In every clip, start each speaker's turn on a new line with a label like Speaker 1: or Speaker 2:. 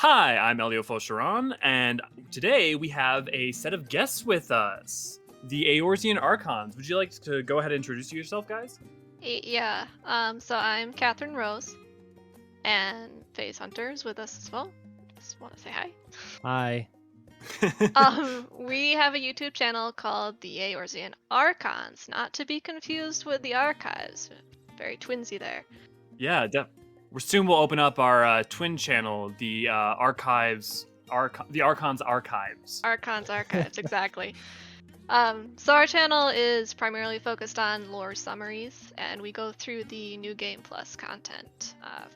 Speaker 1: Hi, I'm Elio Fosharon, and today we have a set of guests with us, the Eorzean Archons. Would you like to go ahead and introduce yourself, guys?
Speaker 2: Yeah. So I'm Catherine Rose, and Phase Hunter's with us as well. Just want to say hi.
Speaker 3: Hi.
Speaker 2: We have a YouTube channel called the Eorzean Archons, not to be confused with the Archives. Very twinsy there.
Speaker 1: Yeah, we're soon we'll open up our twin channel, the the Archons Archives.
Speaker 2: Archons Archives, exactly. So our channel is primarily focused on lore summaries, and we go through the New Game Plus content,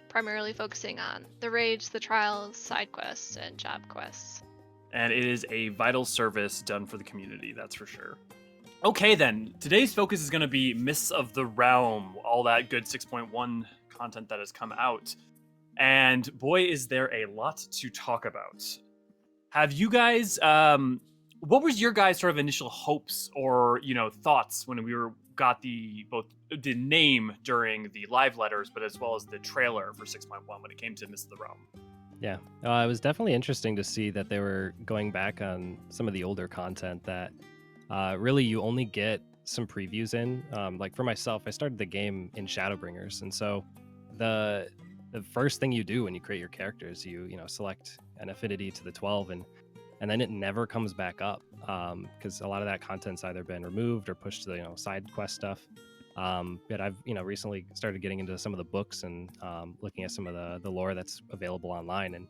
Speaker 2: primarily focusing on the raids, the trials, side quests, and job quests.
Speaker 1: And it is a vital service done for the community, that's for sure. Okay, then. Today's focus is going to be Mists of the Realm, all that good 6.1 content that has come out. And boy, is there a lot to talk about. Have you guys, what was your guys' sort of initial hopes or, thoughts when we got both the name during the live letters, but as well as the trailer for 6.1 when it came to Mists of the Realm?
Speaker 3: Yeah, it was definitely interesting to see that they were going back on some of the older content that really you only get some previews in. Like for myself, I started the game in Shadowbringers, and so the first thing you do when you create your character is you select an affinity to the 12, and then it never comes back up because a lot of that content's either been removed or pushed to the side quest stuff. But I've recently started getting into some of the books and looking at some of the lore that's available online, and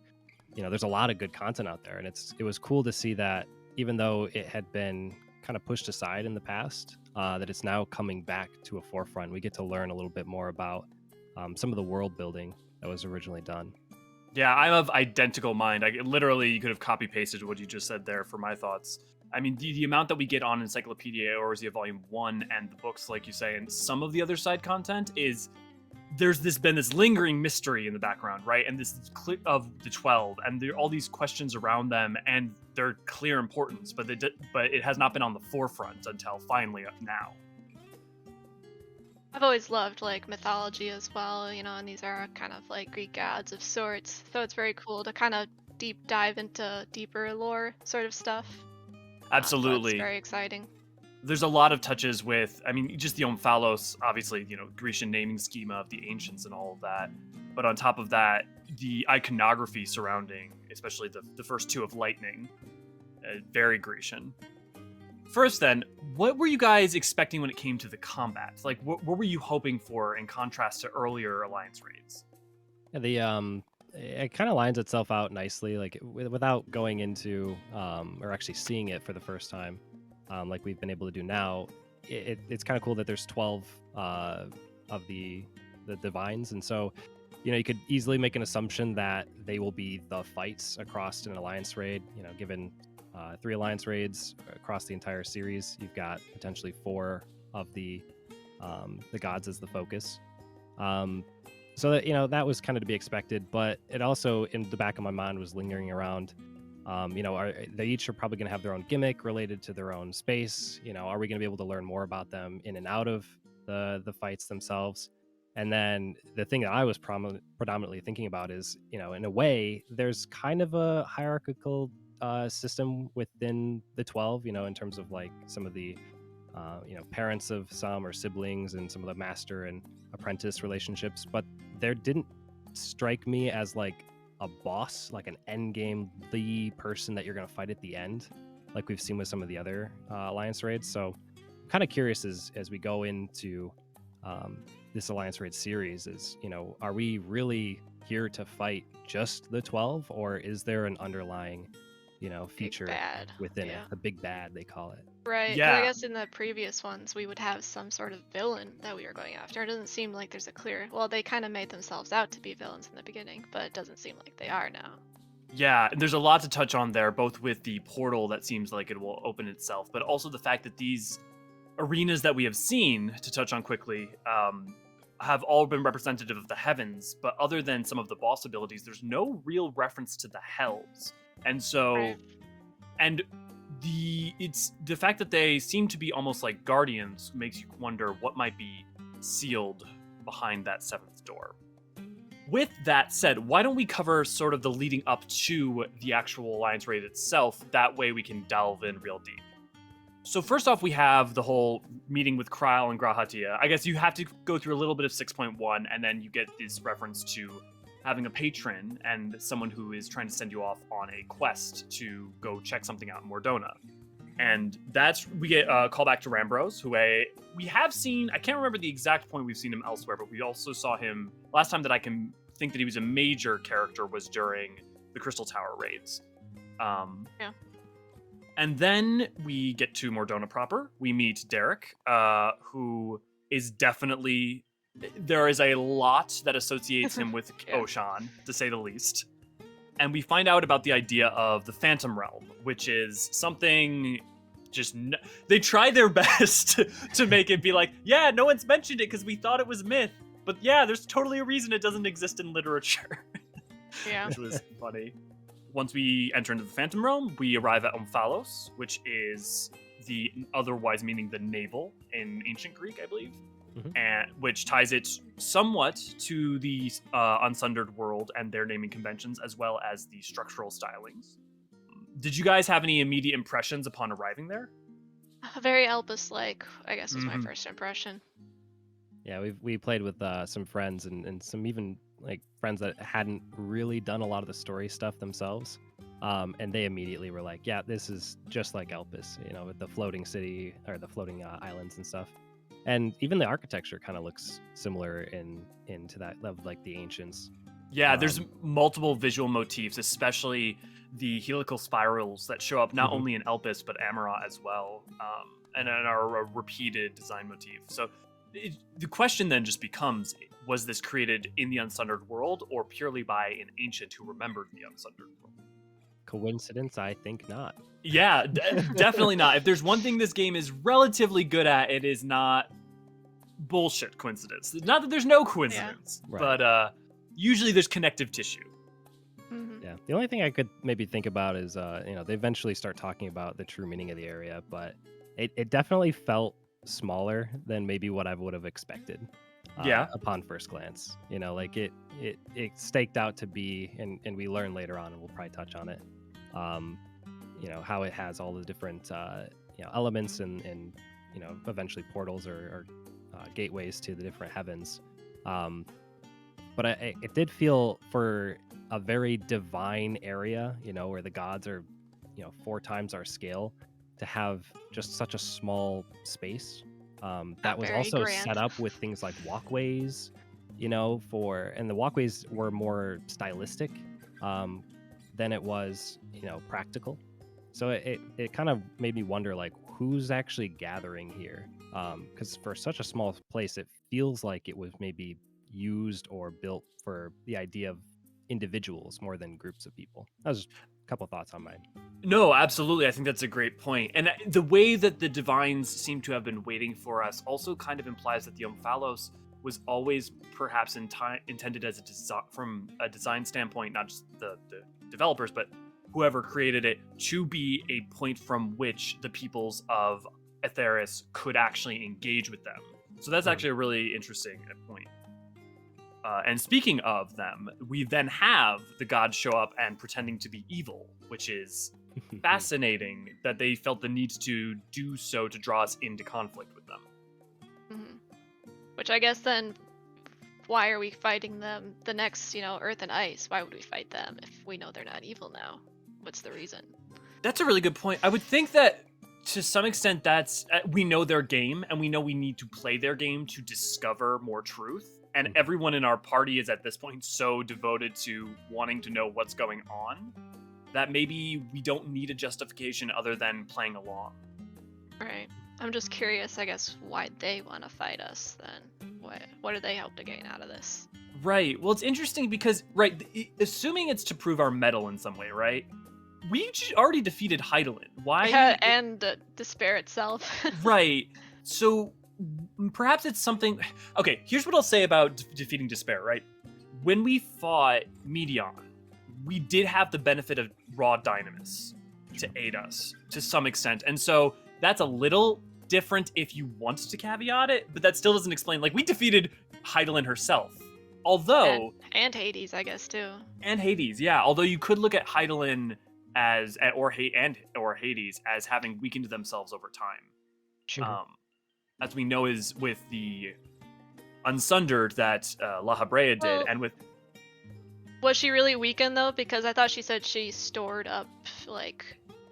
Speaker 3: there's a lot of good content out there, and it was cool to see that even though it had been kind of pushed aside in the past, that it's now coming back to a forefront. We get to learn a little bit more about some of the world building that was originally done.
Speaker 1: Yeah, I'm of identical mind. Literally, you could have copy pasted what you just said there for my thoughts. I mean, the amount that we get on Encyclopedia Eorzea Volume 1 and the books, like you say, and some of the other side content is there's been this lingering mystery in the background, right? And this of the 12, and there are all these questions around them, and they're clear importance, but it has not been on the forefront until finally now.
Speaker 2: I've always loved like mythology as well, and these are kind of like Greek gods of sorts. So it's very cool to kind of deep dive into deeper lore sort of stuff. So it's
Speaker 1: Absolutely.
Speaker 2: very exciting.
Speaker 1: There's a lot of touches with, I mean, just the Omphalos, obviously, Grecian naming schema of the ancients and all of that. But on top of that, the iconography surrounding, especially the first two of lightning, very Grecian. First, then, what were you guys expecting when it came to the combat? Like, what were you hoping for in contrast to earlier Alliance raids?
Speaker 3: Yeah, it kind of lines itself out nicely, like without going into or actually seeing it for the first time, like we've been able to do now. It's kind of cool that there's 12 of the divines, and so you could easily make an assumption that they will be the fights across an alliance raid. Given 3 alliance raids across the entire series, you've got potentially 4 of the gods as the focus. So that that was kind of to be expected, but it also in the back of my mind was lingering around. They each are probably going to have their own gimmick related to their own space. Are we going to be able to learn more about them in and out of the fights themselves? And then the thing that I was predominantly thinking about is, in a way, there's kind of a hierarchical system within the 12. In terms of like some of the parents of some or siblings and some of the master and apprentice relationships, but there didn't strike me as like a boss, like an end game, the person that you're going to fight at the end, like we've seen with some of the other alliance raids. So I'm kind of curious as we go into this alliance raid series is, are we really here to fight just the 12, or is there an underlying feature
Speaker 2: Bad.
Speaker 3: within it,
Speaker 2: Yeah.
Speaker 3: the big bad they call it?
Speaker 2: Right, because I
Speaker 1: Yeah,
Speaker 2: guess in the previous ones we would have some sort of villain that we were going after. It doesn't seem like there's a clear. Well, they kind of made themselves out to be villains in the beginning, but it doesn't seem like they are now.
Speaker 1: yeah, and there's a lot to touch on there, both with the portal that seems like it will open itself, but also the fact that these arenas that we have seen, to touch on quickly, have all been representative of the heavens, but other than some of the boss abilities, there's no real reference to the hells. And so,
Speaker 2: Right.
Speaker 1: and it's the fact that they seem to be almost like guardians makes you wonder what might be sealed behind that seventh door. with that said, why don't we cover sort of the leading up to the actual Alliance raid itself? That way we can delve in real deep. So first off, we have the whole meeting with Kryl and Grahatia. I guess you have to go through a little bit of 6.1, and then you get this reference to having a patron and someone who is trying to send you off on a quest to go check something out in Mordona. And we get a callback to Rambros, who we have seen. I can't remember the exact point we've seen him elsewhere, but we also saw him last time that I can think that he was a major character was during the Crystal Tower raids.
Speaker 2: Yeah.
Speaker 1: And then we get to Mordona proper. We meet Derek, who is definitely... There is a lot that associates him with
Speaker 2: Yeah.
Speaker 1: Oshan, to say the least. And we find out about the idea of the Phantom Realm, which is something they try their best to make it be like, yeah, no one's mentioned it because we thought it was myth. But yeah, there's totally a reason it doesn't exist in literature.
Speaker 2: Yeah.
Speaker 1: Which was funny. Once we enter into the Phantom Realm, we arrive at Omphalos, which is the otherwise meaning the navel in ancient Greek, I believe.
Speaker 3: Mhm.
Speaker 1: And which ties it somewhat to the Unsundered world and their naming conventions, as well as the structural stylings. Did you guys have any immediate impressions upon arriving there?
Speaker 2: Very Elpis-like, I guess, was my
Speaker 1: Mhm.
Speaker 2: first impression.
Speaker 3: Yeah, we played with some friends and some even like friends that hadn't really done a lot of the story stuff themselves, and they immediately were like, "Yeah, this is just like Elpis, with the floating city or the floating islands and stuff." And even the architecture kind of looks similar into that of like the ancients.
Speaker 1: Yeah, there's
Speaker 3: Um,
Speaker 1: multiple visual motifs, especially the helical spirals that show up not
Speaker 3: Mhm.
Speaker 1: only in Elpis but Amara as well, and are a repeated design motif. So the question then just becomes: was this created in the Unsundered world, or purely by an ancient who remembered the Unsundered world?
Speaker 3: Coincidence? I think not.
Speaker 1: Yeah, definitely not. If there's one thing this game is relatively good at, it is not bullshit coincidence. Not that there's no coincidence,
Speaker 3: Right.
Speaker 1: but usually there's connective tissue.
Speaker 2: Hmm.
Speaker 3: Yeah. The only thing I could maybe think about is, they eventually start talking about the true meaning of the area, but it definitely felt smaller than maybe what I would have expected.
Speaker 1: Yeah.
Speaker 3: Upon first glance, like it staked out to be, and we learn later on, and we'll probably touch on it. How it has all the different elements and eventually portals or gateways to the different heavens. But it did feel for a very divine area, where the gods are, 4 times our scale, to have just such a small space. That was
Speaker 2: Very
Speaker 3: also
Speaker 2: grand.
Speaker 3: set up with things like walkways, and the walkways were more stylistic than it was, practical. So it kind of made me wonder, like, who's actually gathering here? Because for such a small place, it feels like it was maybe used or built for the idea of individuals more than groups of people. That was a couple thoughts on mine.
Speaker 1: No, absolutely. I think that's a great point. And the way that the divines seem to have been waiting for us also kind of implies that the Omphalos was always perhaps intended as from a design standpoint, not just the developers, but whoever created it, to be a point from which the peoples of Etheris could actually engage with them. So that's actually a really interesting point. And speaking of them, we then have the gods show up and pretending to be evil, which is fascinating that they felt the need to do so to draw us into conflict with them.
Speaker 2: Hmm. Which I guess then, why are we fighting them? The next, Earth and Ice. Why would we fight them if we know they're not evil now? What's the reason?
Speaker 1: That's a really good point. I would think that to some extent that's we know their game, and we know we need to play their game to discover more truth. And everyone in our party is at this point so devoted to wanting to know what's going on that maybe we don't need a justification other than playing along.
Speaker 2: Right. I'm just curious, I guess, why they want to fight us then. What do they hope to gain out of this?
Speaker 1: Right. Well, it's interesting because, assuming it's to prove our mettle in some way, right? We already defeated Hydaelyn. Why?
Speaker 2: Yeah, and despair itself.
Speaker 1: Right. So perhaps it's something... Okay, here's what I'll say about defeating despair, right? When we fought Medion, we did have the benefit of raw dynamis to aid us to some extent. And so that's a little different if you want to caveat it, but that still doesn't explain... Like, we defeated Hydaelyn herself Although
Speaker 2: and Hades, I guess too.
Speaker 1: and Hades, yeah. Although you could look at Hydaelyn or Hades as having weakened themselves over time.
Speaker 2: Sure.
Speaker 1: As we know is with the Unsundered that La Habrea did,
Speaker 2: Well,
Speaker 1: and with
Speaker 2: was she really weakened though? Because I thought she said she stored up like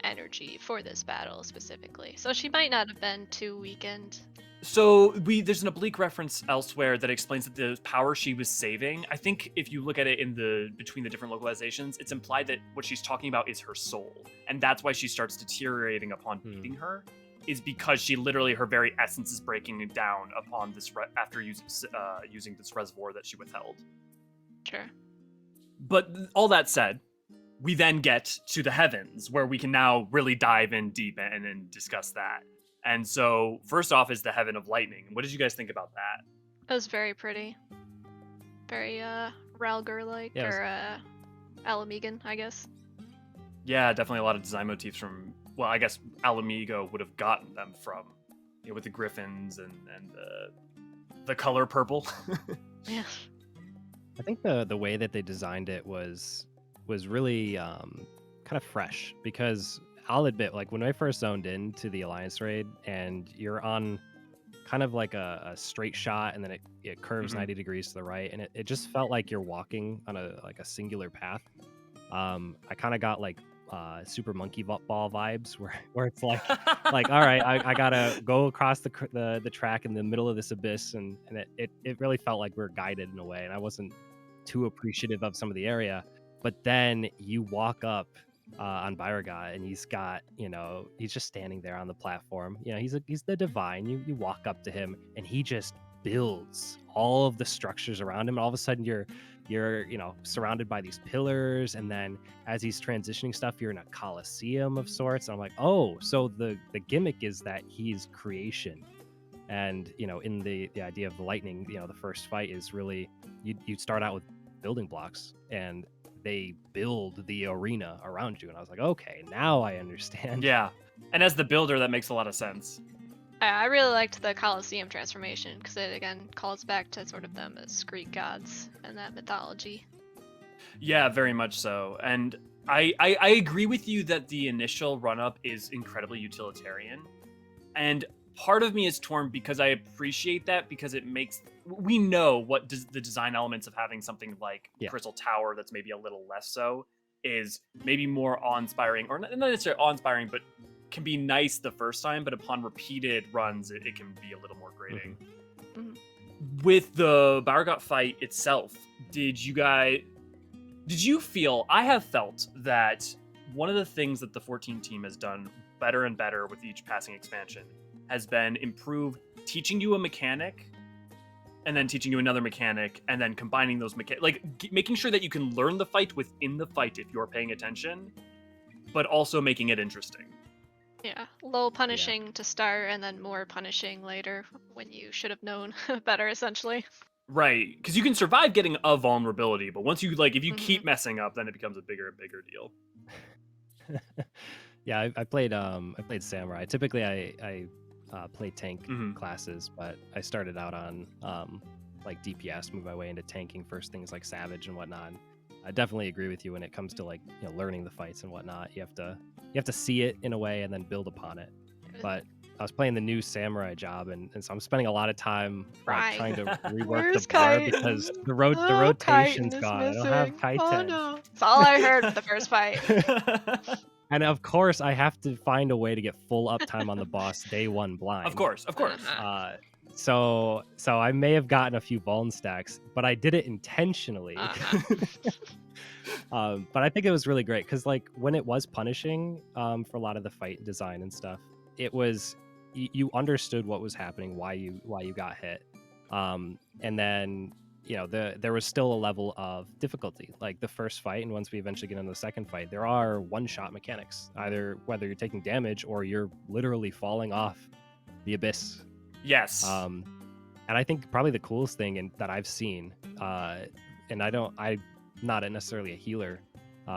Speaker 2: energy for this battle specifically, so she might not have been too weakened.
Speaker 1: so there's an oblique reference elsewhere that explains that the power she was saving. I think if you look at it in the between the different localizations, it's implied that what she's talking about is her soul, and that's why she starts deteriorating upon beating her. Is because she literally her very essence is breaking down upon this after using this reservoir that she withheld.
Speaker 2: Sure.
Speaker 1: But all that said, we then get to the heavens where we can now really dive in deep and discuss that. And so first off is the heaven of lightning. What did you guys think about that?
Speaker 2: It was very pretty. Very Ralger-like,
Speaker 3: Yeah,
Speaker 2: or Alamegan, I guess.
Speaker 1: Yeah, definitely a lot of design motifs from, well, I guess Alamigo would have gotten them from, with the griffins and the color purple.
Speaker 2: Yeah.
Speaker 3: I think the way that they designed it was really kind of fresh, because I'll admit, like when I first zoned into the Alliance raid and you're on kind of like a straight shot and then it curves 90 degrees to the right, and it just felt like you're walking on a singular path. I kind of got like Super Monkey Ball vibes where it's like all right, I gotta go across the track in the middle of this abyss, and it really felt like we were guided in a way, and I wasn't too appreciative of some of the area. But then you walk up on Byragat, and he's got, he's just standing there on the platform. He's the divine. You walk up to him, and he just builds all of the structures around him. And all of a sudden, you're surrounded by these pillars, and then as he's transitioning stuff, you're in a coliseum of sorts. And I'm like, oh, so the gimmick is that he's creation. And in the idea of the lightning, the first fight is really you start out with building blocks, and they build the arena around you. And I was like, okay, now I understand.
Speaker 1: Yeah, and as the builder, that makes a lot of sense.
Speaker 2: I really liked the Colosseum transformation because it again calls back to sort of them as Greek gods and that mythology.
Speaker 1: Yeah, very much so. And I agree with you that the initial run-up is incredibly utilitarian. And part of me is torn because I appreciate that, because it makes... We know what the design elements of having something like Crystal Tower that's maybe a little less so is maybe more awe-inspiring, or not necessarily awe-inspiring, but can be nice the first time, but upon repeated runs, it can be a little more grating.
Speaker 2: Mm-hmm.
Speaker 1: With the Byragat fight itself, did you feel... I have felt that one of the things that the 14 team has done better and better with each passing expansion has been improve teaching you a mechanic, and then teaching you another mechanic, and then combining those making sure that you can learn the fight within the fight if you're paying attention, but also making it interesting.
Speaker 2: Yeah, low punishing to start, and then more punishing later when you should have known better, essentially.
Speaker 1: Right, because you can survive getting a vulnerability, but once you if you keep messing up, then it becomes a bigger and bigger deal.
Speaker 3: Yeah, I played Samurai. Typically, I play tank classes, but I started out on like DPS, move my way into tanking first, things like Savage and whatnot. I definitely agree with you when it comes to learning the fights and whatnot. You have to see it in a way and then build upon it. But I was playing the new Samurai job, and so I'm spending a lot of time trying to rework the bar because the rotation's gone. I don't have Kaiten.
Speaker 2: Oh no! That's all I heard the first fight.
Speaker 3: And of course, I have to find a way to get full uptime on the boss day one blind.
Speaker 1: Of course.
Speaker 3: So I may have gotten a few Vuln stacks, but I did it intentionally. But I think it was really great because when it was punishing for a lot of the fight design and stuff, it was you understood what was happening, why you got hit, and then there was still a level of difficulty. Like the first fight, and once we eventually get into the second fight, there are one-shot mechanics, either whether you're taking damage or you're literally falling off the abyss.
Speaker 1: Yes.
Speaker 3: And I think probably the coolest thing that I've seen, and I'm not necessarily a healer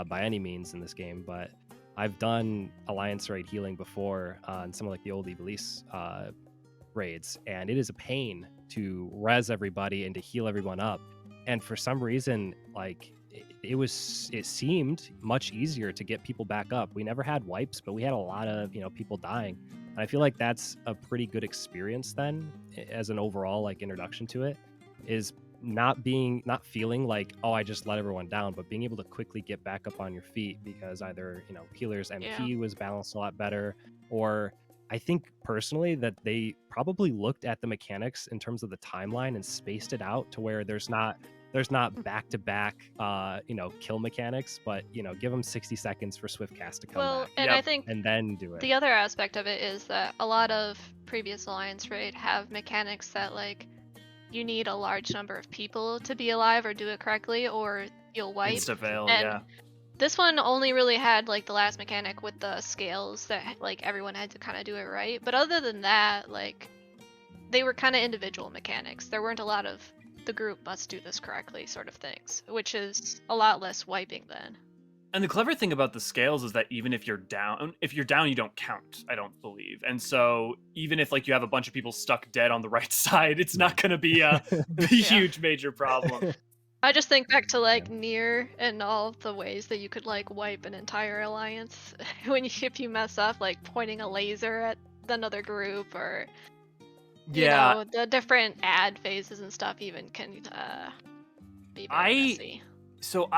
Speaker 3: by any means in this game, but I've done Alliance raid healing before on some of the old Ivalice raids, and it is a pain to res everybody and to heal everyone up. and for some reason, like it seemed much easier to get people back up. We never had wipes, but we had a lot of people dying, and I feel like that's a pretty good experience then, as an overall like introduction to it, is not feeling like, oh, I just let everyone down, but being able to quickly get back up on your feet because either healer's MP was balanced a lot better, or I think personally that they probably looked at the mechanics in terms of the timeline and spaced it out to where there's not back-to-back kill mechanics, but give them 60 seconds for swift cast to come
Speaker 2: Well,
Speaker 3: back
Speaker 2: and I think
Speaker 3: and then do it.
Speaker 2: the other aspect of it is that a lot of previous Alliance raid have mechanics that like you need a large number of people to be alive or do it correctly, or you'll wipe.
Speaker 1: Insta-fail,
Speaker 2: And
Speaker 1: yeah.
Speaker 2: this one only really had like the last mechanic with the scales that like everyone had to kind of do it right. But other than that, like they were kind of individual mechanics. There weren't a lot of the group must do this correctly sort of things, which is a lot less wiping then.
Speaker 1: And the clever thing about the scales is that even if you're down, you don't count, I don't believe. And so even if like you have a bunch of people stuck dead on the right side, it's not going to be a huge major problem.
Speaker 2: I just think back to like Nier and all the ways that you could like wipe an entire alliance if you mess up, like pointing a laser at another group, or you know, the different ad phases and stuff even can be very messy.
Speaker 1: So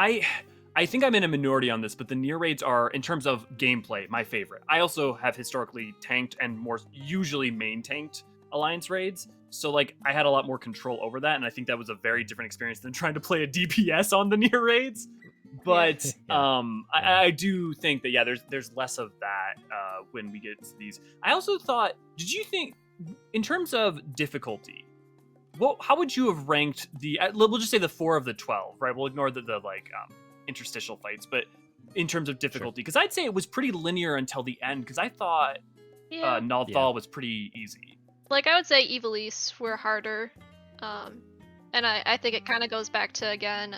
Speaker 1: I think I'm in a minority on this, but the Nier raids are, in terms of gameplay, my favorite. I also have historically tanked and more usually main tanked Alliance raids. So like I had a lot more control over that, and I think that was a very different experience than trying to play a DPS on the Nier raids. But I do think that there's less of that when we get to these. I also thought, did you think, in terms of difficulty, how would you have ranked we'll just say the 4 of the 12, right? We'll ignore the interstitial fights, but in terms of difficulty, because I'd say it was pretty linear until the end, because I thought Nalthal was pretty easy.
Speaker 2: Like I would say Ivalice were harder, and I think it kind of goes back to, again,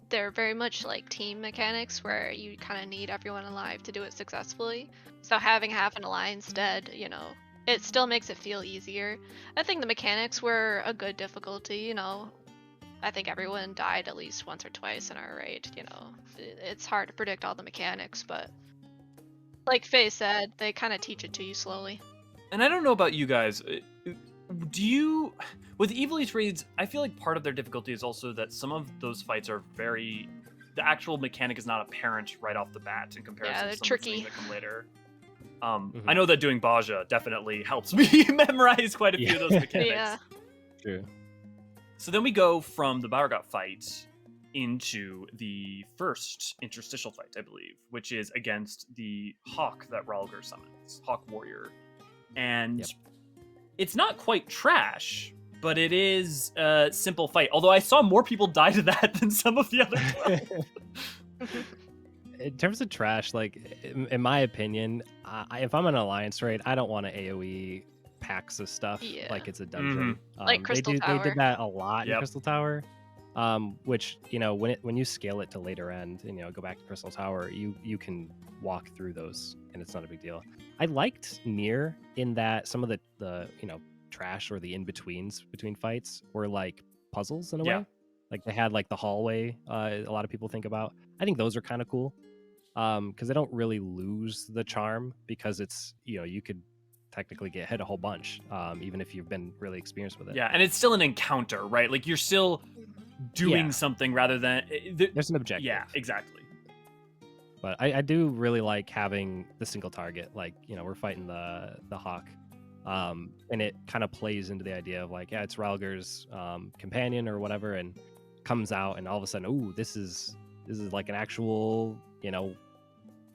Speaker 2: they're very much like team mechanics where you kind of need everyone alive to do it successfully. So having half an alliance dead, it still makes it feel easier. I think the mechanics were a good difficulty, I think everyone died at least once or twice in our raid, It's hard to predict all the mechanics, but like Faye said, they kind of teach it to you slowly.
Speaker 1: And I don't know about you guys, with Ivalice raids, I feel like part of their difficulty is also that some of those fights are the actual mechanic is not apparent right off the bat in comparison to some of the things that come later. I know that doing Baja definitely helps me memorize quite a few of those mechanics.
Speaker 2: Yeah.
Speaker 3: True.
Speaker 1: So then we go from the Bauergott fight into the first interstitial fight, I believe, which is against the Hawk that Ralger summons, Hawk Warrior. And it's not quite trash, but it is a simple fight. Although I saw more people die to that than some of the other 12.
Speaker 3: In terms of trash, like, in my opinion, if I'm an Alliance raid, I don't want to AoE packs of stuff like it's a dungeon.
Speaker 2: Like Crystal Tower.
Speaker 3: They did that a lot in Crystal Tower, which, when you scale it to later end and, go back to Crystal Tower, you can walk through those and it's not a big deal. I liked Nier in that some of the trash or the in-betweens between fights were like puzzles in a way. Like they had like the hallway a lot of people think about. I think those are kind of cool because they don't really lose the charm, because it's, you could technically get hit a whole bunch even if you've been really experienced with it.
Speaker 1: Yeah, and it's still an encounter, right? Like you're still doing something rather than...
Speaker 3: There's an objective.
Speaker 1: Yeah, exactly.
Speaker 3: But I do really like having the single target. Like, we're fighting the Hawk. And it kind of plays into the idea of like, it's Ralger's companion or whatever, and comes out, and all of a sudden, ooh, this is like an actual,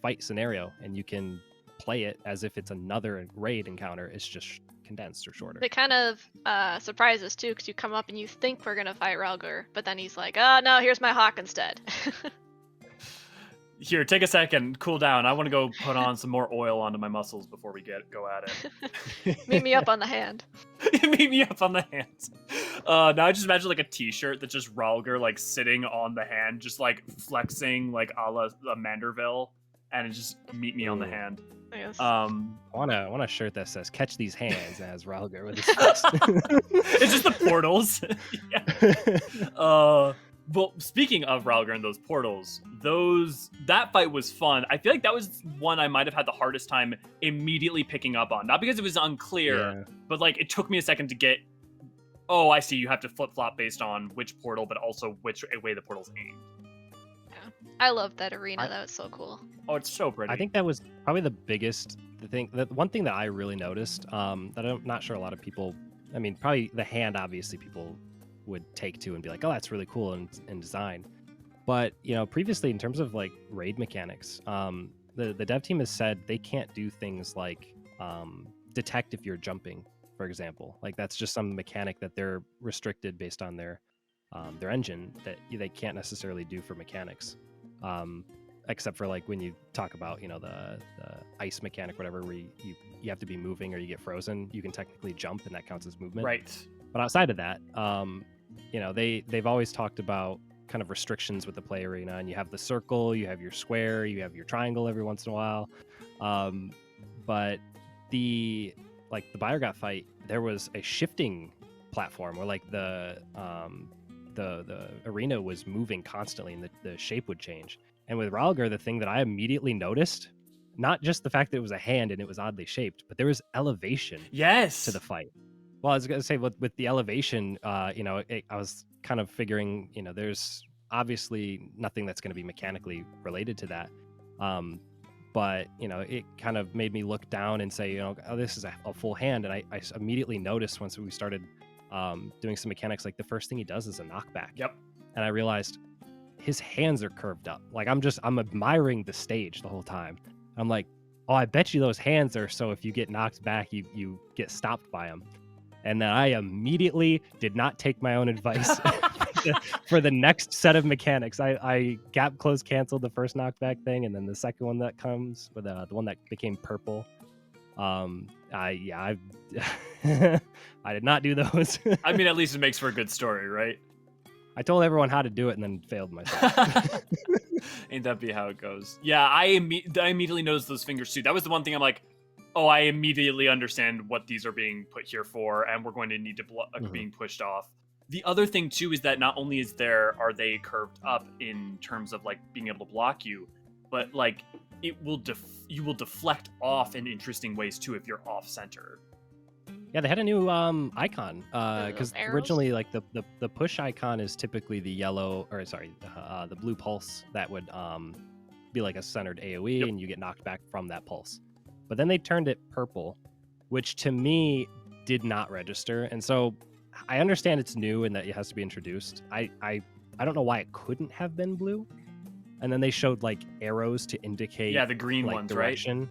Speaker 3: fight scenario, and you can play it as if it's another raid encounter. It's just condensed or shorter.
Speaker 2: It kind of surprises too, because you come up and you think we're gonna fight Ralger, but then he's like, oh no, here's my Hawk instead.
Speaker 1: Here, take a second, cool down. I want to go put on some more oil onto my muscles before we go at it.
Speaker 2: Meet me up on the hand.
Speaker 1: Meet me up on the hands. Now I just imagine like a t-shirt that's just Ralger like sitting on the hand, just like flexing like a la Manderville. and it just meet me on the
Speaker 3: Ooh.
Speaker 1: hand.
Speaker 2: Yes.
Speaker 3: I want a shirt that says "Catch these hands" as Ralgar with his fist.
Speaker 1: It's just the portals. Well, speaking of Ralgar and those portals, that fight was fun. I feel like that was one I might have had the hardest time immediately picking up on. Not because it was unclear, but like it took me a second to get. Oh, I see. You have to flip flop based on which portal, but also which way the portal's aimed.
Speaker 2: I love that arena. That was so cool.
Speaker 1: Oh, it's so pretty.
Speaker 3: I think that was probably the one thing that I really noticed, that I'm not sure a lot of people, I mean, probably the hand, obviously people would take to and be like, oh, that's really cool in design. But, previously in terms of like raid mechanics, the dev team has said they can't do things like detect if you're jumping, for example. Like that's just some mechanic that they're restricted based on their engine that they can't necessarily do for mechanics. Except for like when you talk about the ice mechanic, whatever, where you have to be moving or you get frozen, you can technically jump and that counts as movement.
Speaker 1: Right.
Speaker 3: But outside of that, they've always talked about kind of restrictions with the play arena, and you have the circle, you have your square, you have your triangle every once in a while. But the Biorgot fight, there was a shifting platform where like the arena was moving constantly and the shape would change. And with Ralgar, the thing that I immediately noticed, not just the fact that it was a hand and it was oddly shaped, but there was elevation to the fight. Well, I was going to say with the elevation, I was kind of figuring, there's obviously nothing that's going to be mechanically related to that. But, it kind of made me look down and say, oh, this is a full hand. And I immediately noticed once we started doing some mechanics, like the first thing he does is a knockback.
Speaker 1: Yep.
Speaker 3: And I realized his hands are curved up. Like I'm admiring the stage the whole time. I'm like, oh, I bet you those hands are so if you get knocked back, you get stopped by them. And then I immediately did not take my own advice for the next set of mechanics. I gap close canceled the first knockback thing, and then the second one that comes with the one that became purple. I did not do those.
Speaker 1: I mean, at least it makes for a good story, right?
Speaker 3: I told everyone how to do it and then failed myself.
Speaker 1: Ain't that be how it goes? Yeah, I immediately noticed those fingers too. That was the one thing I'm like, oh, I immediately understand what these are being put here for, and we're going to need to being pushed off. The other thing too is that not only are they curved up in terms of like being able to block you, but like you will deflect off in interesting ways too if you're off center.
Speaker 3: Yeah, they had a new icon because originally, like the push icon is typically the the blue pulse that would be like a centered AOE, and you get knocked back from that pulse. But then they turned it purple, which to me did not register, and so I understand it's new and that it has to be introduced. I don't know why it couldn't have been blue, and then they showed like arrows to indicate
Speaker 1: the green ones,
Speaker 3: direction,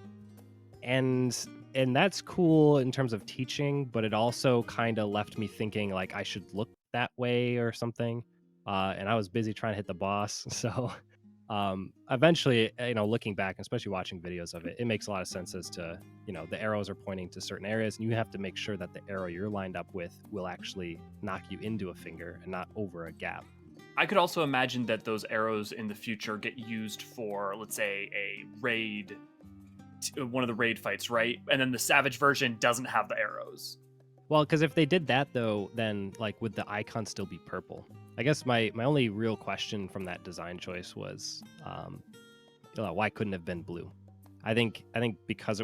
Speaker 3: right? And that's cool in terms of teaching, but it also kind of left me thinking like I should look that way or something. And I was busy trying to hit the boss. So eventually, looking back, especially watching videos of it, it makes a lot of sense as to, the arrows are pointing to certain areas, and you have to make sure that the arrow you're lined up with will actually knock you into a finger and not over a gap.
Speaker 1: I could also imagine that those arrows in the future get used for, let's say, a raid, one of the raid fights, right? And then the Savage version doesn't have the arrows.
Speaker 3: Well, because if they did that, though, then like would the icon still be purple? I guess my only real question from that design choice was why couldn't it have been blue? I think because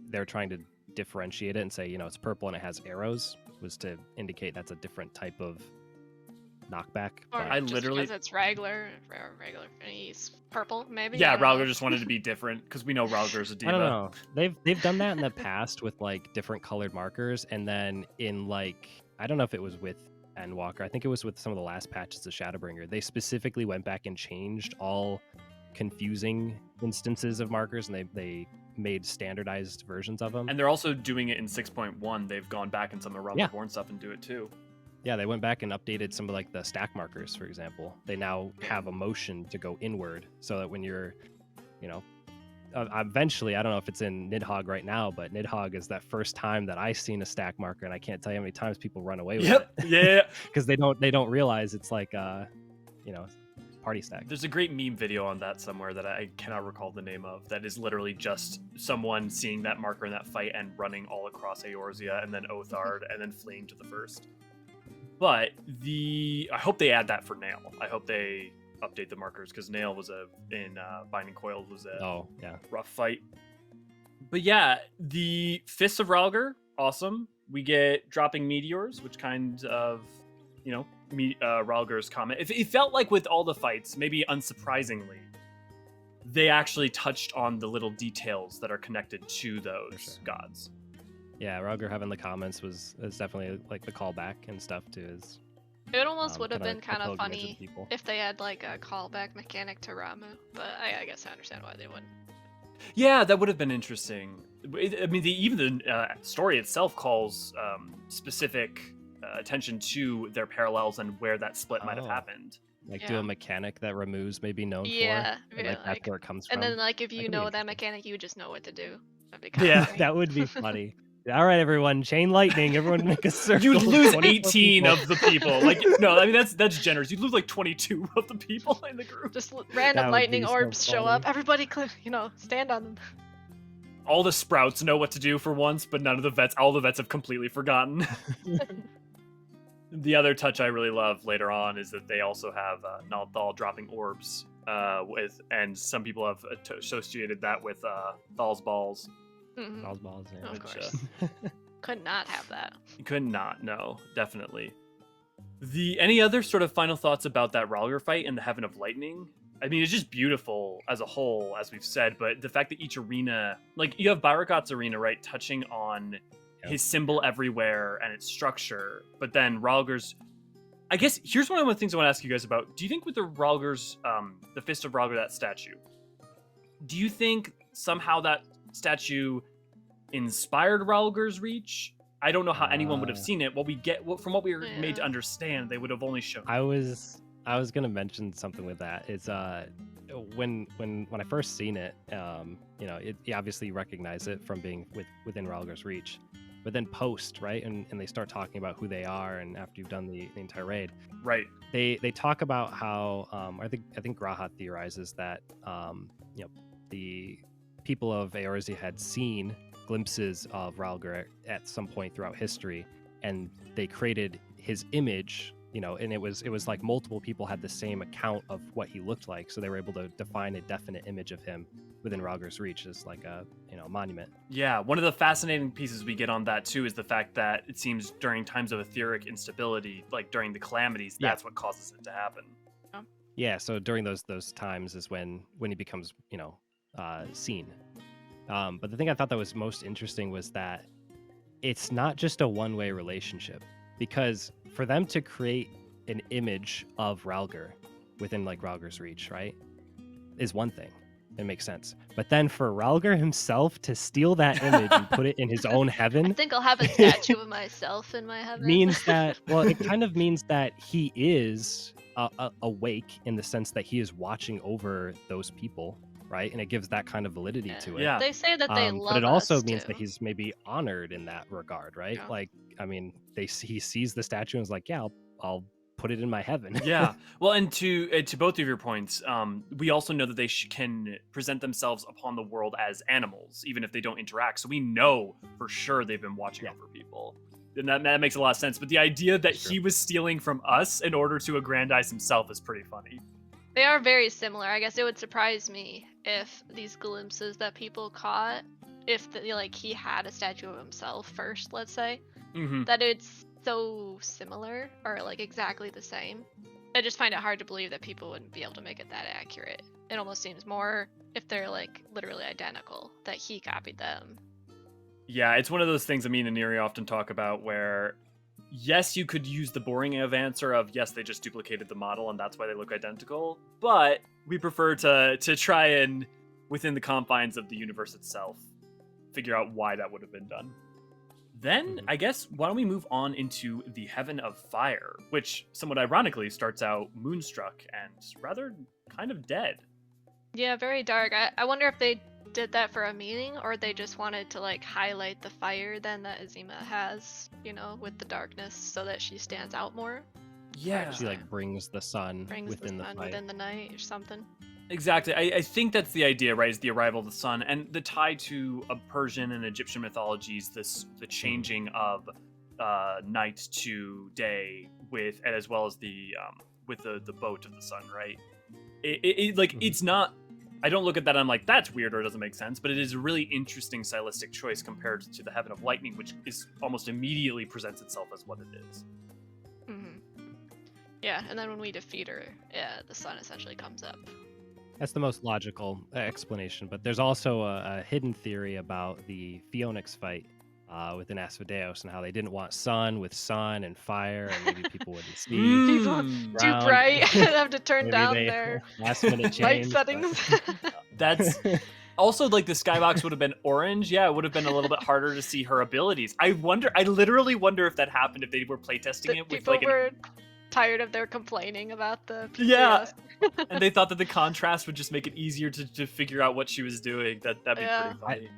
Speaker 3: they're trying to differentiate it and say, it's purple and it has arrows, was to indicate that's a different type of knockback.
Speaker 2: Or
Speaker 1: I literally
Speaker 2: because it's regular and he's purple, maybe.
Speaker 1: Yeah, Ralgar just wanted to be different because we know Ralgar's a diva.
Speaker 3: I don't know. They've done that in the past with like different colored markers, and then in like I don't know if it was with Endwalker. I think it was with some of the last patches of Shadowbringer. They specifically went back and changed all confusing instances of markers, and they made standardized versions of them.
Speaker 1: And they're also doing it in 6.1. They've gone back in some of the Realm Reborn stuff and do it too.
Speaker 3: Yeah, they went back and updated some of like the stack markers, for example. They now have a motion to go inward, so that when you're, eventually, I don't know if it's in Nidhogg right now, but Nidhogg is that first time that I've seen a stack marker, and I can't tell you how many times people run away with it.
Speaker 1: Yeah.
Speaker 3: Because they don't realize it's like, part party stack.
Speaker 1: There's a great meme video on that somewhere that I cannot recall the name of, that is literally just someone seeing that marker in that fight and running all across Eorzea and then Othard and then fleeing to the first. But I hope they add that for Nail. I hope they update the markers, because Nail was in Binding Coiled was a rough fight. But yeah, the Fists of Ralgar, awesome. We get dropping meteors, which kind of, Ralgar's comment. It felt like with all the fights, maybe unsurprisingly, they actually touched on the little details that are connected to those gods.
Speaker 3: Yeah, Ralgar having the comments is definitely like the callback and stuff to his.
Speaker 2: It almost would have been kind of
Speaker 3: pilgrimage of
Speaker 2: funny
Speaker 3: people.
Speaker 2: if they had like a callback mechanic to Ramu, but I guess I understand why they wouldn't.
Speaker 1: Yeah, that would have been interesting. I mean, even the story itself calls specific attention to their parallels and where that split might have happened.
Speaker 3: Like do a mechanic that Ramu's may be known for.
Speaker 2: Yeah,
Speaker 3: That's where it comes from.
Speaker 2: And then like if you know that mechanic, you would just know what to do. That'd be great.
Speaker 3: That would be funny. All right, everyone, chain lightning. Everyone make a circle.
Speaker 1: You'd lose 18 of the people. Like, no, I mean that's generous. You'd lose like 22 of the people in the group.
Speaker 2: Just random lightning orbs show up. Everybody, stand on them.
Speaker 1: All the sprouts know what to do for once, but none of the vets. All the vets have completely forgotten. The other touch I really love later on is that they also have Nalthal dropping orbs and some people have associated that with Thal's balls.
Speaker 2: Mm-hmm.
Speaker 3: Thal's balls, yeah.
Speaker 2: Of course. Could not have that.
Speaker 1: Could not, no, definitely. Any other sort of final thoughts about that Ralgar fight in the Heaven of Lightning? I mean, it's just beautiful as a whole, as we've said, but the fact that each arena, like you have Byrokot's arena, right, touching on his symbol everywhere and its structure, but then Ralgar's, I guess here's one of the things I want to ask you guys about. Do you think with the Ralgar's, the Fist of Ralgar, that statue, do you think somehow that statue inspired Ralgar's reach? I don't know how anyone would have seen it. From what we were made to understand, they would have only shown.
Speaker 3: I was gonna mention something with that. It's when I first seen it, you obviously recognize it from being within Ralgar's reach, but then post, right, and they start talking about who they are, and after you've done the entire raid,
Speaker 1: right,
Speaker 3: they talk about how I think Graha theorizes that the people of Eorzea had seen glimpses of Ralgar at some point throughout history, and they created his image, and it was like multiple people had the same account of what he looked like, so they were able to define a definite image of him within Ralgar's reach as like a monument. Yeah,
Speaker 1: one of the fascinating pieces we get on that too is the fact that it seems during times of etheric instability, like during the calamities, that's what causes it to happen.
Speaker 3: Yeah, so during those times is when he becomes seen. But the thing I thought that was most interesting was that it's not just a one-way relationship, because for them to create an image of Ralgar within like Ralgar's reach, right, is one thing. It makes sense. But then for Ralgar himself to steal that image and put it in his own heaven,
Speaker 2: I think I'll have a statue of myself in my heaven.
Speaker 3: Means that, well, it kind of means that he is awake in the sense that he is watching over those people, right? And it gives that kind of validity to it.
Speaker 1: Yeah.
Speaker 2: They say that they love
Speaker 3: but it also
Speaker 2: us
Speaker 3: means
Speaker 2: too.
Speaker 3: that he's maybe honored in that regard, right?
Speaker 2: Yeah.
Speaker 3: Like, I mean, he sees the statue and is like, yeah, I'll put it in my heaven.
Speaker 1: Yeah. Well, and to both of your points, we also know that they can present themselves upon the world as animals, even if they don't interact. So we know for sure they've been watching over people. And that makes a lot of sense. But the idea that he was stealing from us in order to aggrandize himself is pretty funny.
Speaker 2: They are very similar. I guess it would surprise me if these glimpses that people caught, if he had a statue of himself first, let's say, that it's so similar or like exactly the same. I just find it hard to believe that people wouldn't be able to make it that accurate. It almost seems more if they're like literally identical, that he copied them.
Speaker 1: Yeah, it's one of those things me and Aniri often talk about where, yes, you could use the boring answer of, yes, they just duplicated the model and that's why they look identical, but we prefer to try and, within the confines of the universe itself, figure out why that would have been done. Then, I guess, why don't we move on into the Heaven of Fire, which, somewhat ironically, starts out moonstruck and rather kind of dead.
Speaker 2: Yeah, very dark. I wonder if they did that for a meaning, or they just wanted to like highlight the fire then that Azima has, with the darkness, so that she stands out more.
Speaker 1: Yeah.
Speaker 3: She like brings the sun
Speaker 2: Brings
Speaker 3: within
Speaker 2: the
Speaker 3: the
Speaker 2: sun
Speaker 3: fight.
Speaker 2: within the night or something.
Speaker 1: Exactly. I think that's the idea, right? Is the arrival of the sun and the tie to Persian and Egyptian mythologies, the changing of night to day with, and as well as the with the boat of the sun, right? It's not. I don't look at that and I'm like, that's weird or it doesn't make sense, but it is a really interesting stylistic choice compared to the Heaven of Lightning, which is almost immediately presents itself as what it is.
Speaker 2: Yeah, and then when we defeat her, yeah, the sun essentially comes up.
Speaker 3: That's the most logical explanation, but there's also a hidden theory about the Phoenix fight within Asmodeus and how they didn't want sun with sun and fire, and maybe people wouldn't see.
Speaker 2: People too
Speaker 3: Round.
Speaker 2: bright have to turn
Speaker 3: Maybe
Speaker 2: down
Speaker 3: they
Speaker 2: their
Speaker 3: last minute
Speaker 2: light
Speaker 3: change.
Speaker 2: settings.
Speaker 1: That's also like the skybox would have been orange. Yeah, it would have been a little bit harder to see her abilities. I literally wonder if that happened if they were playtesting it with
Speaker 2: People
Speaker 1: like
Speaker 2: were tired of their complaining about the PCS.
Speaker 1: Yeah, and they thought that the contrast would just make it easier to figure out what she was doing. That'd be pretty funny.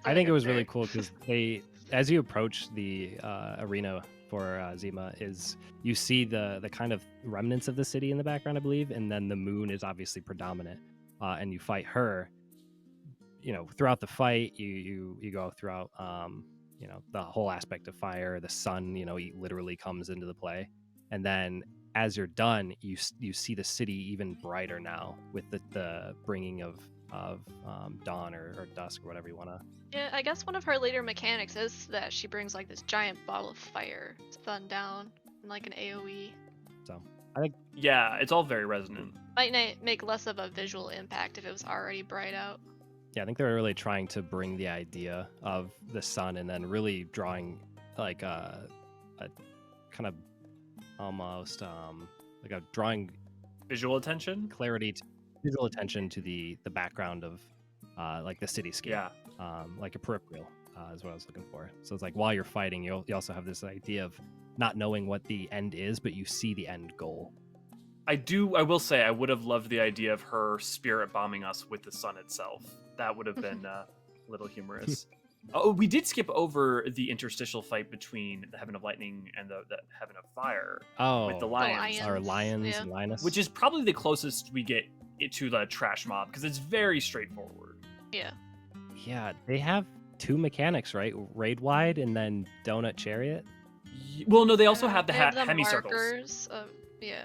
Speaker 3: I think it was really cool because as you approach the arena for Zima, is you see the kind of remnants of the city in the background, I believe, and then the moon is obviously predominant, and you fight her. Throughout the fight, you go throughout, the whole aspect of fire. The sun, he literally comes into the play, and then as you're done, you see the city even brighter now with the bringing of dawn or dusk or whatever you want to.
Speaker 2: Yeah, I guess one of her later mechanics is that she brings like this giant ball of fire sun down in like an AoE.
Speaker 3: So I think
Speaker 1: Yeah, it's all very resonant.
Speaker 2: Might make less of a visual impact if it was already bright out.
Speaker 3: Yeah, I think they're really trying to bring the idea of the sun and then really drawing like a kind of almost like a drawing
Speaker 1: Visual attention.
Speaker 3: visual attention to the background of like the cityscape.
Speaker 1: Yeah.
Speaker 3: Like a peripheral is what I was looking for. So it's like while you're fighting, you also have this idea of not knowing what the end is, but you see the end goal.
Speaker 1: I will say I would have loved the idea of her spirit bombing us with the sun itself. That would have been a little humorous. Oh, we did skip over the interstitial fight between the Heaven of Lightning and the Heaven of Fire with the lions.
Speaker 3: Or lions
Speaker 2: yeah.
Speaker 3: and lioness.
Speaker 1: Which is probably the closest we get to the trash mob because it's very straightforward.
Speaker 2: Yeah.
Speaker 3: Yeah, they have two mechanics, right? Raid wide and then donut chariot.
Speaker 1: Well, no, they also have the
Speaker 2: They have
Speaker 1: hemicircles.
Speaker 2: markers yeah.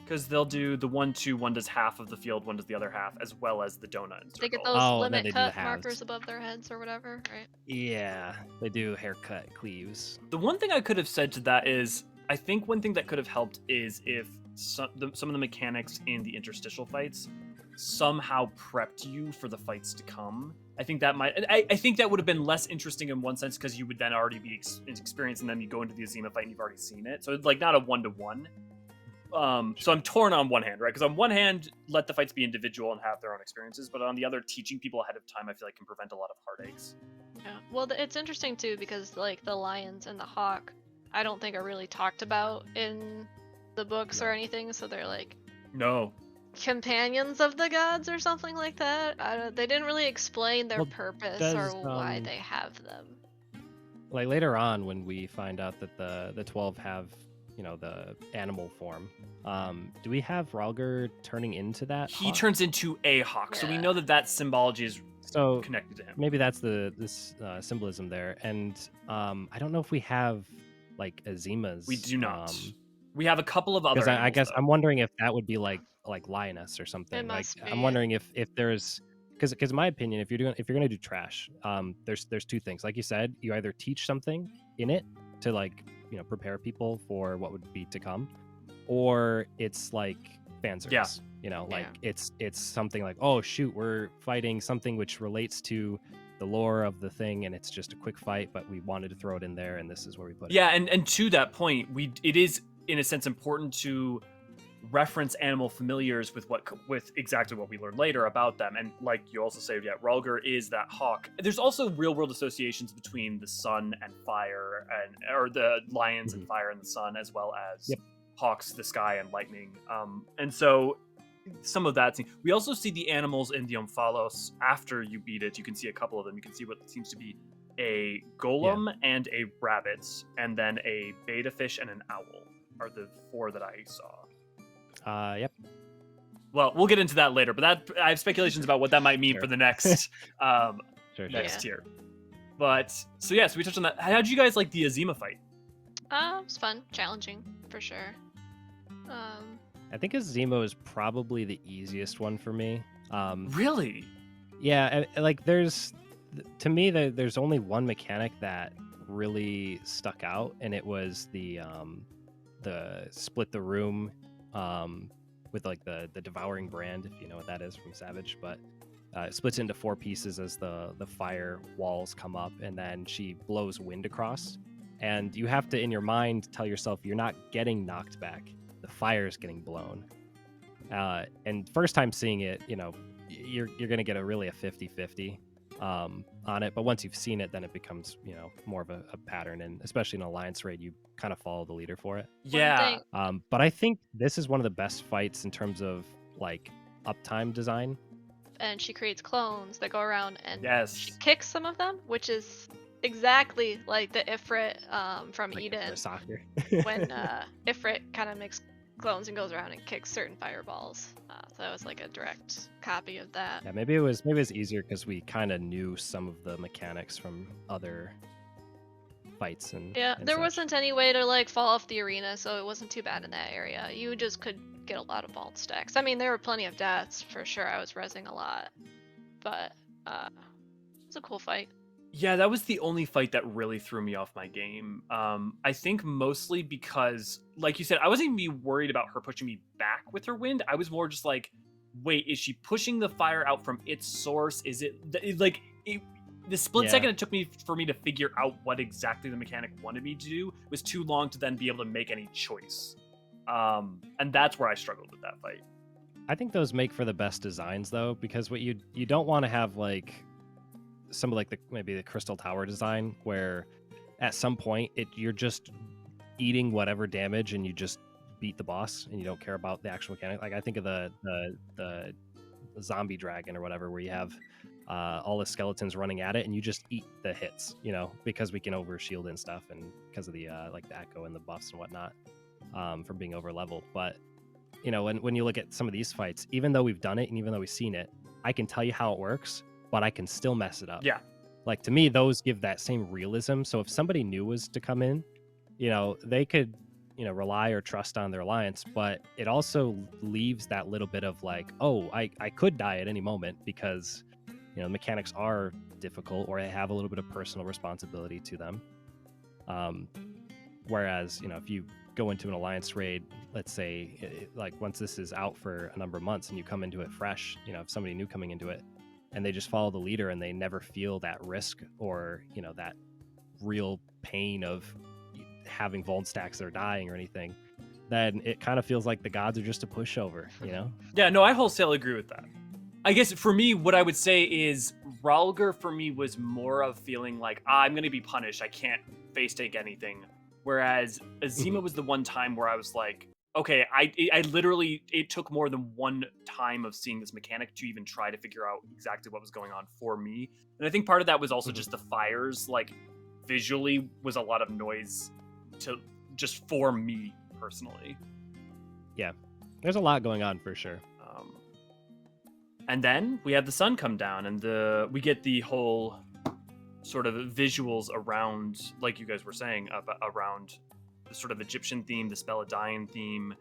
Speaker 1: Because they'll do the 1-2, one does half of the field, one does the other half, as well as the donut and
Speaker 2: They get
Speaker 1: circle.
Speaker 2: those
Speaker 3: Oh, and then
Speaker 2: limit
Speaker 3: they do the
Speaker 2: cut
Speaker 3: halves.
Speaker 2: markers above their heads or whatever, right?
Speaker 3: Yeah, they do haircut cleaves.
Speaker 1: The one thing I could have said to that is, I think one thing that could have helped is if some of the mechanics in the interstitial fights somehow prepped you for the fights to come. I think that I think that would have been less interesting in one sense because you would then already be experienced, and then you go into the Azima fight and you've already seen it. So it's like not a 1-to-1. So I'm torn on one hand, right? Because on one hand, let the fights be individual and have their own experiences, but on the other, teaching people ahead of time, I feel like can prevent a lot of heartaches.
Speaker 2: Yeah. Well, it's interesting too because like the lions and the hawk, I don't think are really talked about in the books or anything. So they're like
Speaker 1: No.
Speaker 2: companions of the gods or something like that. They didn't really explain their
Speaker 3: Well,
Speaker 2: purpose or why they have them.
Speaker 3: Like later on, when we find out that the 12 have, the animal form, do we have Ralgar turning into that?
Speaker 1: He
Speaker 3: hawk?
Speaker 1: turns into a hawk, so we
Speaker 2: Yeah.
Speaker 1: know that symbology is
Speaker 3: So
Speaker 1: connected to him.
Speaker 3: maybe that's this symbolism there. And I don't know if we have like Azima's.
Speaker 1: We do not. We have a couple of other
Speaker 3: Because I
Speaker 1: animals,
Speaker 3: guess
Speaker 1: though.
Speaker 3: I'm wondering if that would be like lioness or something.
Speaker 2: It must
Speaker 3: I'm
Speaker 2: be.
Speaker 3: wondering if there's because in my opinion, if you're gonna do trash, there's two things. Like you said, you either teach something in it to like prepare people for what would be to come, or it's like fan service. Like it's something like, oh shoot, we're fighting something which relates to the lore of the thing, and it's just a quick fight, but we wanted to throw it in there, and this is where we put it.
Speaker 1: Yeah, and to that point, it is in a sense important to reference animal familiars with exactly what we learn later about them. And like you also say, yeah, Ralgar is that hawk. There's also real world associations between the sun and fire, or the lions and fire and the sun, as well as hawks, the sky, and lightning. And so some of that. We also see the animals in the Omphalos after you beat it. You can see a couple of them. You can see what seems to be a golem and a rabbit, and then a beta fish and an owl are the 4 that I saw.
Speaker 3: Yep.
Speaker 1: Well, we'll get into that later, but I have speculations about what that might mean
Speaker 3: Sure.
Speaker 1: for the next
Speaker 3: Sure.
Speaker 1: next
Speaker 2: Yeah.
Speaker 1: tier. But so we touched on that. How did you guys like the Azima fight?
Speaker 2: It was fun, challenging for sure.
Speaker 3: I think Azimo is probably the easiest one for me.
Speaker 1: Really?
Speaker 3: Yeah, like there's only one mechanic that really stuck out, and it was the split the room with like the devouring brand, if you know what that is from Savage, but it splits into 4 pieces as the fire walls come up, and then she blows wind across, and you have to in your mind tell yourself you're not getting knocked back, the fire is getting blown. And first time seeing it, you're gonna get a 50-50 on it, but once you've seen it, then it becomes more of a pattern, and especially in Alliance raid, you kind of follow the leader for it.
Speaker 1: Yeah.
Speaker 3: But I think this is one of the best fights in terms of like uptime design.
Speaker 2: And she creates clones that go around and
Speaker 1: Yes.
Speaker 2: she kicks some of them, which is exactly like the Ifrit from
Speaker 3: Like
Speaker 2: Eden,
Speaker 3: soccer.
Speaker 2: when Ifrit kind of makes clones and goes around and kicks certain fireballs. So that was like a direct copy of that.
Speaker 3: Yeah, maybe it was easier because we kind of knew some of the mechanics from other fights and
Speaker 2: Yeah,
Speaker 3: and
Speaker 2: there
Speaker 3: such.
Speaker 2: wasn't any way to like fall off the arena, so it wasn't too bad in that area. You just could get a lot of vault stacks. I mean, there were plenty of deaths for sure. I was rezzing a lot, but it's a cool fight.
Speaker 1: Yeah, that was the only fight that really threw me off my game. I think mostly because, like you said, I wasn't even worried about her pushing me back with her wind. I was more just like, wait, is she pushing the fire out from its source? Is it the split second it took for me to figure out what exactly the mechanic wanted me to do was too long to then be able to make any choice. And that's where I struggled with that fight.
Speaker 3: I think those make for the best designs though, because what you don't want to have like some of like maybe the Crystal Tower design where at some point you're just eating whatever damage and you just beat the boss and you don't care about the actual mechanic. Like I think of the zombie dragon or whatever, where you have all the skeletons running at it and you just eat the hits, because we can over shield and stuff, and because of the like the echo and the buffs and whatnot from being over leveled. But when you look at some of these fights, even though we've done it and even though we've seen it, I can tell you how it works, but I can still mess it up.
Speaker 1: Yeah.
Speaker 3: Like to me, those give that same realism. So if somebody new was to come in, they could, rely or trust on their alliance, but it also leaves that little bit of like, oh, I could die at any moment because, mechanics are difficult or have a little bit of personal responsibility to them. Whereas, if you go into an alliance raid, let's say like once this is out for a number of months and you come into it fresh, if somebody new coming into it, and they just follow the leader and they never feel that risk or, that real pain of having Vuln stacks that are dying or anything, then it kind of feels like the gods are just a pushover,
Speaker 1: Yeah, no, I wholesale agree with that. I guess for me, what I would say is Ralger for me was more of feeling like, I'm going to be punished. I can't face take anything. Whereas Azima was the one time where I was like, okay, I literally, it took more than one time of seeing this mechanic to even try to figure out exactly what was going on for me. And I think part of that was also just the fires, like visually was a lot of noise just for me personally.
Speaker 3: Yeah, there's a lot going on for sure.
Speaker 1: And then we have the sun come down and we get the whole sort of visuals around, like you guys were saying, around the sort of Egyptian theme, the Spelladine theme.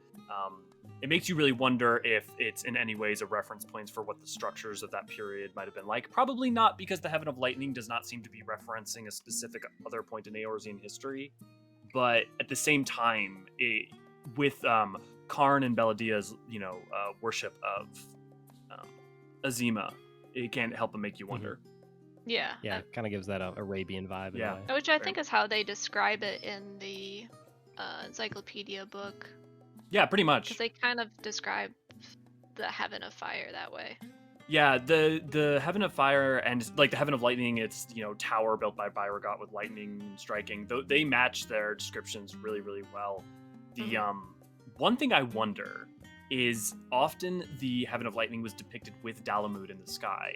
Speaker 1: It makes you really wonder if it's in any ways a reference point for what the structures of that period might have been like. Probably not, because the Heaven of Lightning does not seem to be referencing a specific other point in Eorzean history. But at the same time, with Karn and Beladia's, worship of Azima, it can't help but make you wonder.
Speaker 2: Yeah.
Speaker 3: Yeah, it kind of gives that Arabian vibe.
Speaker 1: Yeah.
Speaker 3: In a way.
Speaker 2: Which I think is how they describe it in the encyclopedia book.
Speaker 1: Yeah, pretty much.
Speaker 2: Because they kind of describe the Heaven of Fire that way.
Speaker 1: Yeah, the Heaven of Fire and like the Heaven of Lightning, it's tower built by Byragot with lightning striking. They match their descriptions really, really well. The one thing I wonder is often the Heaven of Lightning was depicted with Dalamud in the sky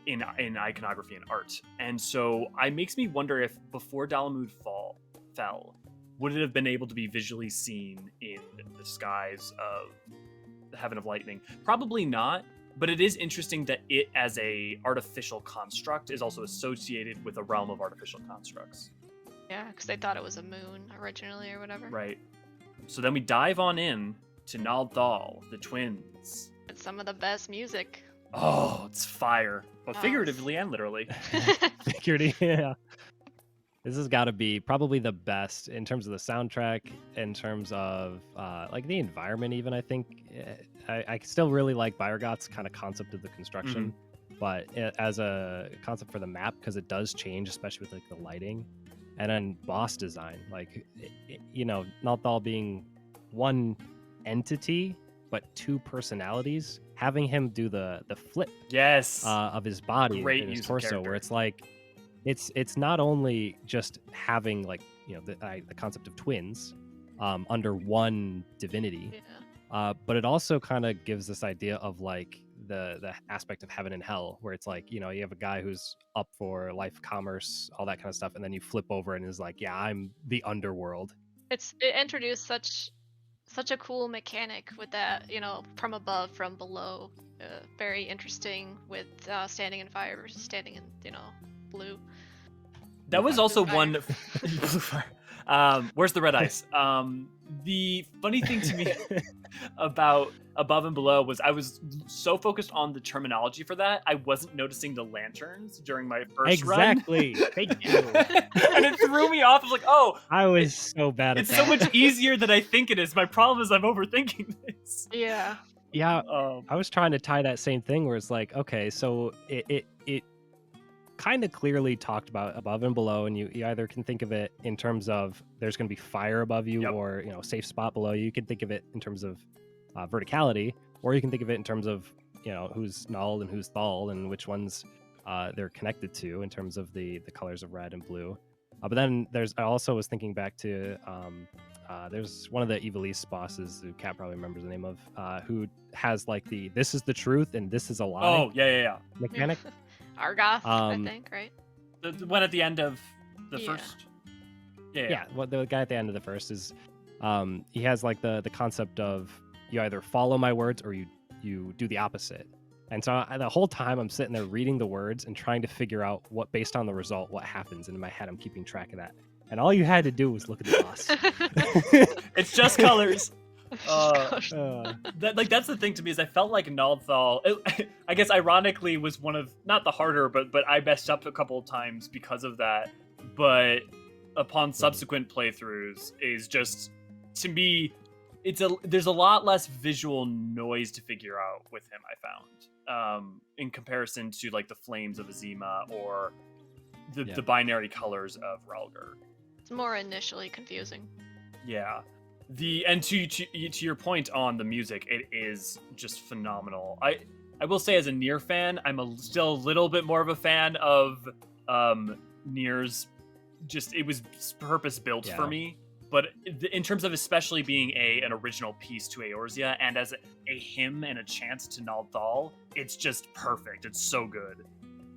Speaker 1: in iconography and art, and so it makes me wonder if before Dalamud fell, would it have been able to be visually seen in the skies of the Heaven of Lightning? Probably not, but it is interesting that it, as a artificial construct, is also associated with a realm of artificial constructs.
Speaker 2: Yeah, because they thought it was a moon originally or whatever.
Speaker 1: Right. So then we dive on in to Nald Thal, the twins.
Speaker 2: It's some of the best music.
Speaker 1: Oh, it's fire. Both
Speaker 2: Oh.
Speaker 1: figuratively and literally.
Speaker 3: Security, yeah. This has got to be probably the best in terms of the soundtrack, in terms of like the environment. Even I think I still really like Bayergoth's kind of concept of the construction, but as a concept for the map, because it does change, especially with like the lighting, and then boss design. Like Nald Thal being one entity but two personalities, having him do the flip
Speaker 1: Yes.
Speaker 3: of his body
Speaker 1: Great
Speaker 3: and his
Speaker 1: use of
Speaker 3: torso,
Speaker 1: character.
Speaker 3: where it's like it's not only just having like the concept of twins under one divinity,
Speaker 2: Yeah.
Speaker 3: but it also kind of gives this idea of like the aspect of heaven and hell, where it's like you have a guy who's up for life, commerce, all that kind of stuff, and then you flip over and is like, yeah, I'm the underworld.
Speaker 2: It introduced such a cool mechanic with that, from above, from below. Very interesting with standing in fire versus standing in, blue.
Speaker 1: That was
Speaker 2: Blue
Speaker 1: also
Speaker 2: fire.
Speaker 1: one. Blue fire. Where's the red ice? The funny thing to me about above and below was I was so focused on the terminology for that, I wasn't noticing the lanterns during my first
Speaker 3: Exactly. Thank you.
Speaker 1: run. And it threw me off. I was like, oh,
Speaker 3: I was so bad at
Speaker 1: it's
Speaker 3: that.
Speaker 1: so much easier than I think it is. My problem is I'm overthinking this.
Speaker 2: Yeah.
Speaker 3: Yeah,
Speaker 1: Um,
Speaker 3: I was trying to tie that same thing where it's like, okay, so it kind of clearly talked about above and below, and you either can think of it in terms of there's going to be fire above you,
Speaker 1: Yep.
Speaker 3: or safe spot below you. You can think of it in terms of verticality, or you can think of it in terms of who's Nald and who's Thal, and which ones they're connected to in terms of the colors of red and blue. But then I also was thinking back to there's one of the Evilise bosses who Kat probably remembers the name of, who has like this is the truth and this is a lie
Speaker 1: oh, yeah.
Speaker 3: mechanic.
Speaker 2: Argoth, I
Speaker 3: Um,
Speaker 2: think, right?
Speaker 1: The one at the end of the
Speaker 2: Yeah.
Speaker 1: first. Yeah.
Speaker 3: Yeah, what the guy at the end of the first is, he has like the concept of you either follow my words or you do the opposite. And so the whole time I'm sitting there reading the words and trying to figure out what, based on the result, what happens. And in my head, I'm keeping track of that. And all you had to do was look at the boss.
Speaker 1: It's just colors.
Speaker 2: Gosh.
Speaker 1: That's the thing to me is I felt like Nald Thal, I guess ironically was one of not the harder, but I messed up a couple of times because of that. But upon subsequent playthroughs, is just, to me, there's a lot less visual noise to figure out with him. I found in comparison to like the flames of Azima or the binary colors of Ralgar.
Speaker 2: It's more initially confusing.
Speaker 1: Yeah. And to your point on the music, it is just phenomenal. I will say, as a Nier fan, I'm still a little bit more of a fan of Nier's. Just, it was purpose built for me. But in terms of especially being an original piece to Eorzea, and as a hymn and a chant to Nald Thal, it's just perfect. It's so good.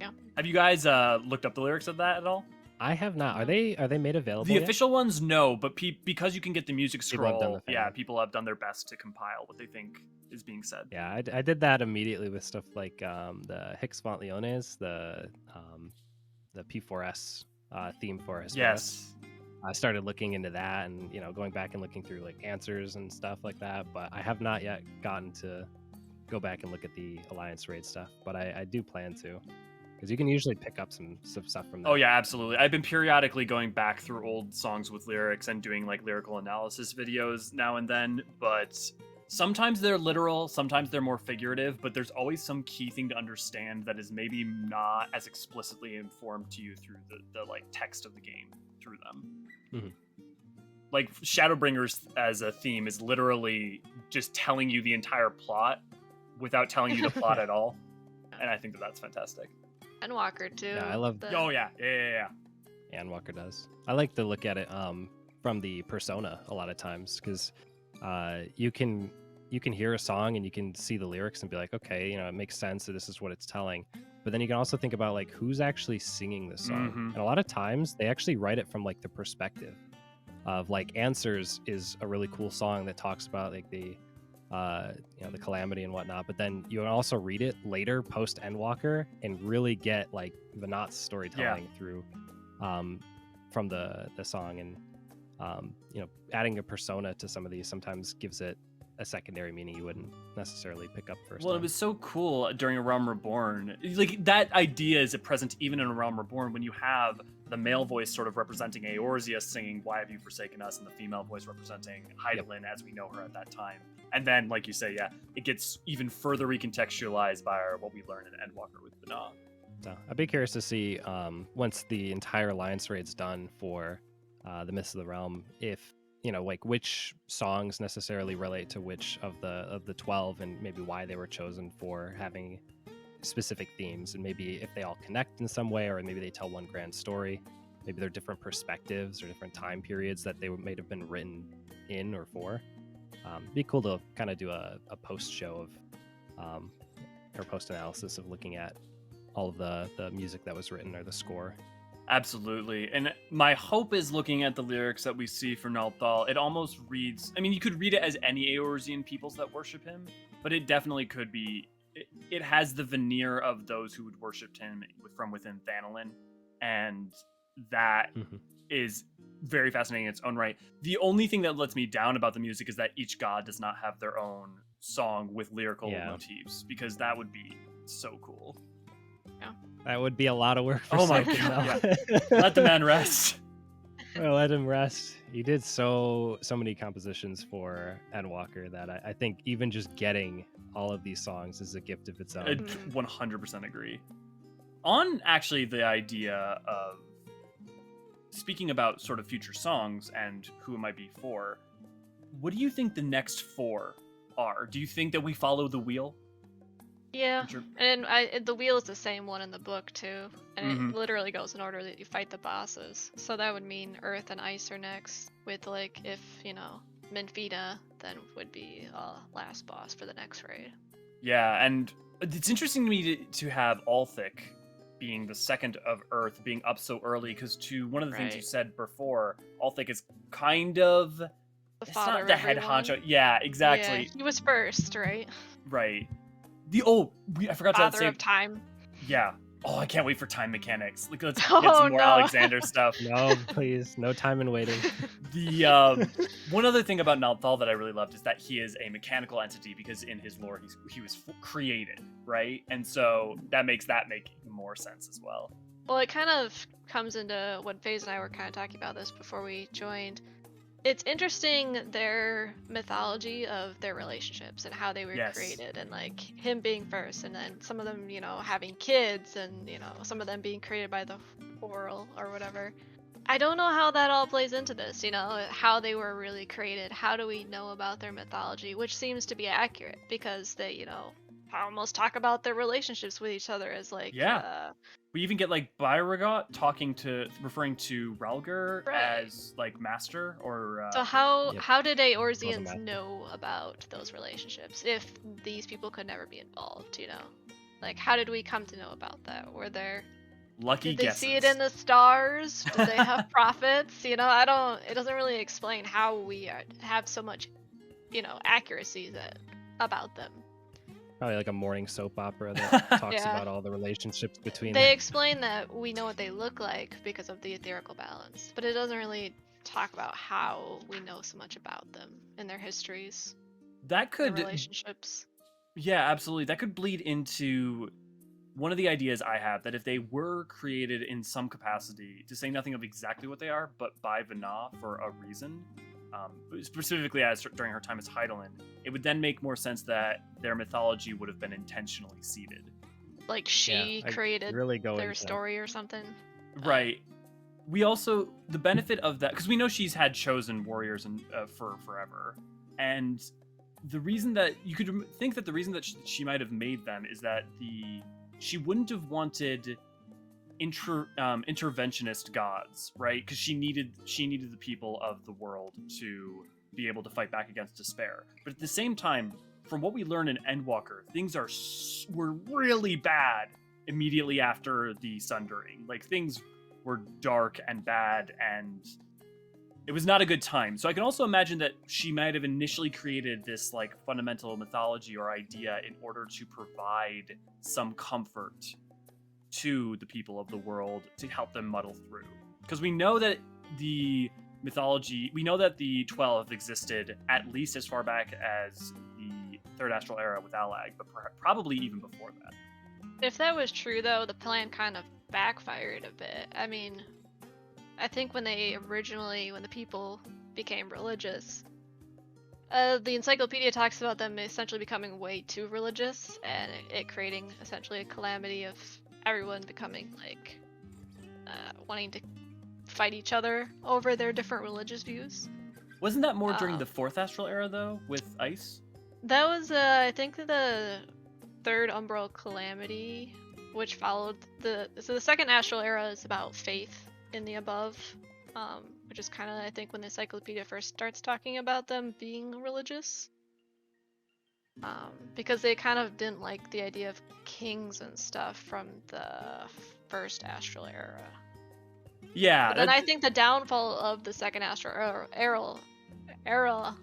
Speaker 2: Yeah.
Speaker 1: Have you guys looked up the lyrics of that at all?
Speaker 3: I have not. Are they made available?
Speaker 1: The
Speaker 3: yet?
Speaker 1: official ones, no, but because you can get the music
Speaker 3: People have done
Speaker 1: scroll,
Speaker 3: the
Speaker 1: yeah,
Speaker 3: fan.
Speaker 1: people have done their best to compile what they think is being said.
Speaker 3: Yeah, I did that immediately with stuff like the Hicks Font Leones, the P4S theme for Hesperus.
Speaker 1: Yes.
Speaker 3: I started looking into that and going back and looking through like answers and stuff like that, but I have not yet gotten to go back and look at the Alliance raid stuff, but I do plan to, because you can usually pick up some stuff from that.
Speaker 1: Oh yeah, absolutely. I've been periodically going back through old songs with lyrics and doing like lyrical analysis videos now and then, but sometimes they're literal, sometimes they're more figurative, but there's always some key thing to understand that is maybe not as explicitly informed to you through the like text of the game through them.
Speaker 3: Mhm.
Speaker 1: Like Shadowbringers as a theme is literally just telling you the entire plot without telling you the plot at all, and I think that's fantastic.
Speaker 2: Endwalker too.
Speaker 3: Yeah, I love-
Speaker 1: Oh yeah.
Speaker 3: And Walker does. I like to look at it from the persona a lot of times, because you can hear a song and you can see the lyrics and be like, okay, it makes sense that this is what it's telling. But then you can also think about like who's actually singing this song.
Speaker 1: Mhm.
Speaker 3: And a lot of times they actually write it from like the perspective of like Answers is a really cool song that talks about like the the calamity and whatnot, but then you can also read it later post Endwalker and really get like Vanat's storytelling through from the song, and adding a persona to some of these sometimes gives it a secondary meaning you wouldn't necessarily pick up first
Speaker 1: Well,
Speaker 3: time.
Speaker 1: it was so cool during A Realm Reborn. Like, that idea is present even in A Realm Reborn when you have the male voice sort of representing Eorzea singing "Why Have You Forsaken Us," and the female voice representing Hydaelyn as we know her at that time. And then, like you say, it gets even further recontextualized by what we learn in Endwalker with Vanat.
Speaker 3: So I'd be curious to see once the entire Alliance raid's done for the Mists of the Realm, if like which songs necessarily relate to which of the 12, and maybe why they were chosen for having specific themes, and maybe if they all connect in some way, or maybe they tell one grand story. Maybe they're different perspectives or different time periods that they may have been written in or for. It'd be cool to kind of do a post show of or post analysis of looking at all of the music that was written or the score.
Speaker 1: Absolutely. And my hope is, looking at the lyrics that we see for Nalthal, it almost reads, I mean, you could read it as any Eorzean peoples that worship him, but it definitely could be, it has the veneer of those who would worship him from within Thanalin, and that is very fascinating in its own right. The only thing that lets me down about the music is that each god does not have their own song with lyrical motifs, because that would be so cool.
Speaker 3: That would be a lot of work for
Speaker 1: my
Speaker 3: Syphon,
Speaker 1: god.
Speaker 3: though.
Speaker 1: Let the man rest.
Speaker 3: Well, let him rest. He did so many compositions for Endwalker that I think even just getting all of these songs is a gift of its own.
Speaker 1: I 100% agree. On actually the idea of speaking about sort of future songs and who it might be for, what do you think the next 4 are? Do you think that we follow the wheel?
Speaker 2: Yeah, and the wheel is the same one in the book too, and it literally goes in order that you fight the bosses. So that would mean Earth and Ice are next, with like, if Minfida then would be last boss for the next raid.
Speaker 1: Yeah, and it's interesting to me to have Althic being the second of Earth being up so early, because to one of the things you said before, Althic is kind of
Speaker 2: the
Speaker 1: it's
Speaker 2: father
Speaker 1: not the
Speaker 2: of
Speaker 1: head
Speaker 2: everyone.
Speaker 1: honcho. Yeah, exactly.
Speaker 2: Yeah, he was first, right?
Speaker 1: Right. I forgot to
Speaker 2: Father
Speaker 1: say.
Speaker 2: of time.
Speaker 1: Yeah. Oh, I can't wait for time mechanics. Like, let's get
Speaker 2: Oh,
Speaker 1: some more
Speaker 2: no.
Speaker 1: Alexander stuff.
Speaker 3: No, please, no time in waiting.
Speaker 1: The one other thing about Nalthal that I really loved is that he is a mechanical entity, because in his lore he was created, right? And so that make more sense as well.
Speaker 2: Well, it kind of comes into what FaZe and I were kind of talking about this before we joined. It's interesting, their mythology of their relationships and how they were created, and like him being first, and then some of them, having kids, and some of them being created by the Oral or whatever. I don't know how that all plays into this, how they were really created. How do we know about their mythology, which seems to be accurate, because they, almost talk about their relationships with each other as like
Speaker 1: we even get like Byragot referring to Ralgar as like master, or
Speaker 2: so how did Eorzeans know about those relationships if these people could never be involved? Like, how did we come to know about that? Were there
Speaker 1: lucky
Speaker 2: did they
Speaker 1: guesses?
Speaker 2: see it in the stars? Did they have prophets? It doesn't really explain how we have so much accuracy about them.
Speaker 3: Probably like a morning soap opera that talks about all the relationships between them.
Speaker 2: They explain that we know what they look like because of the etherical balance, but it doesn't really talk about how we know so much about them and their histories.
Speaker 1: That could
Speaker 2: their relationships.
Speaker 1: Yeah, absolutely. That could bleed into one of the ideas I have, that if they were created in some capacity, to say nothing of exactly what they are, but by Vanat for a reason, specifically as during her time as Hydaelyn, it would then make more sense that their mythology would have been intentionally seeded.
Speaker 2: Like she created their story or something.
Speaker 1: Right. We also, the benefit of that, because we know she's had chosen warriors for forever, and the reason that you could think that the reason that she might have made them is that she wouldn't have wanted interventionist gods, right? Because she needed the people of the world to be able to fight back against despair. But at the same time, from what we learn in Endwalker, things were really bad immediately after the Sundering. Like, things were dark and bad, and it was not a good time. So I can also imagine that she might have initially created this like fundamental mythology or idea in order to provide some comfort to the people of the world to help them muddle through. Because we know that the mythology, we know that the 12 existed at least as far back as the third astral era with Alag, but probably even before that.
Speaker 2: If that was true, though, the plan kind of backfired a bit. I mean, I think when the people became religious, the encyclopedia talks about them essentially becoming way too religious, and it creating essentially a calamity of everyone becoming like wanting to fight each other over their different religious views.
Speaker 1: Wasn't that more during the fourth astral era though, with ice?
Speaker 2: That was I think the third umbral calamity, which followed the second astral era is about faith in the above, which is kind of I think when the encyclopedia first starts talking about them being religious, because they kind of didn't like the idea of kings and stuff from the first astral era.
Speaker 1: Yeah.
Speaker 2: But then I think the downfall of the second astral era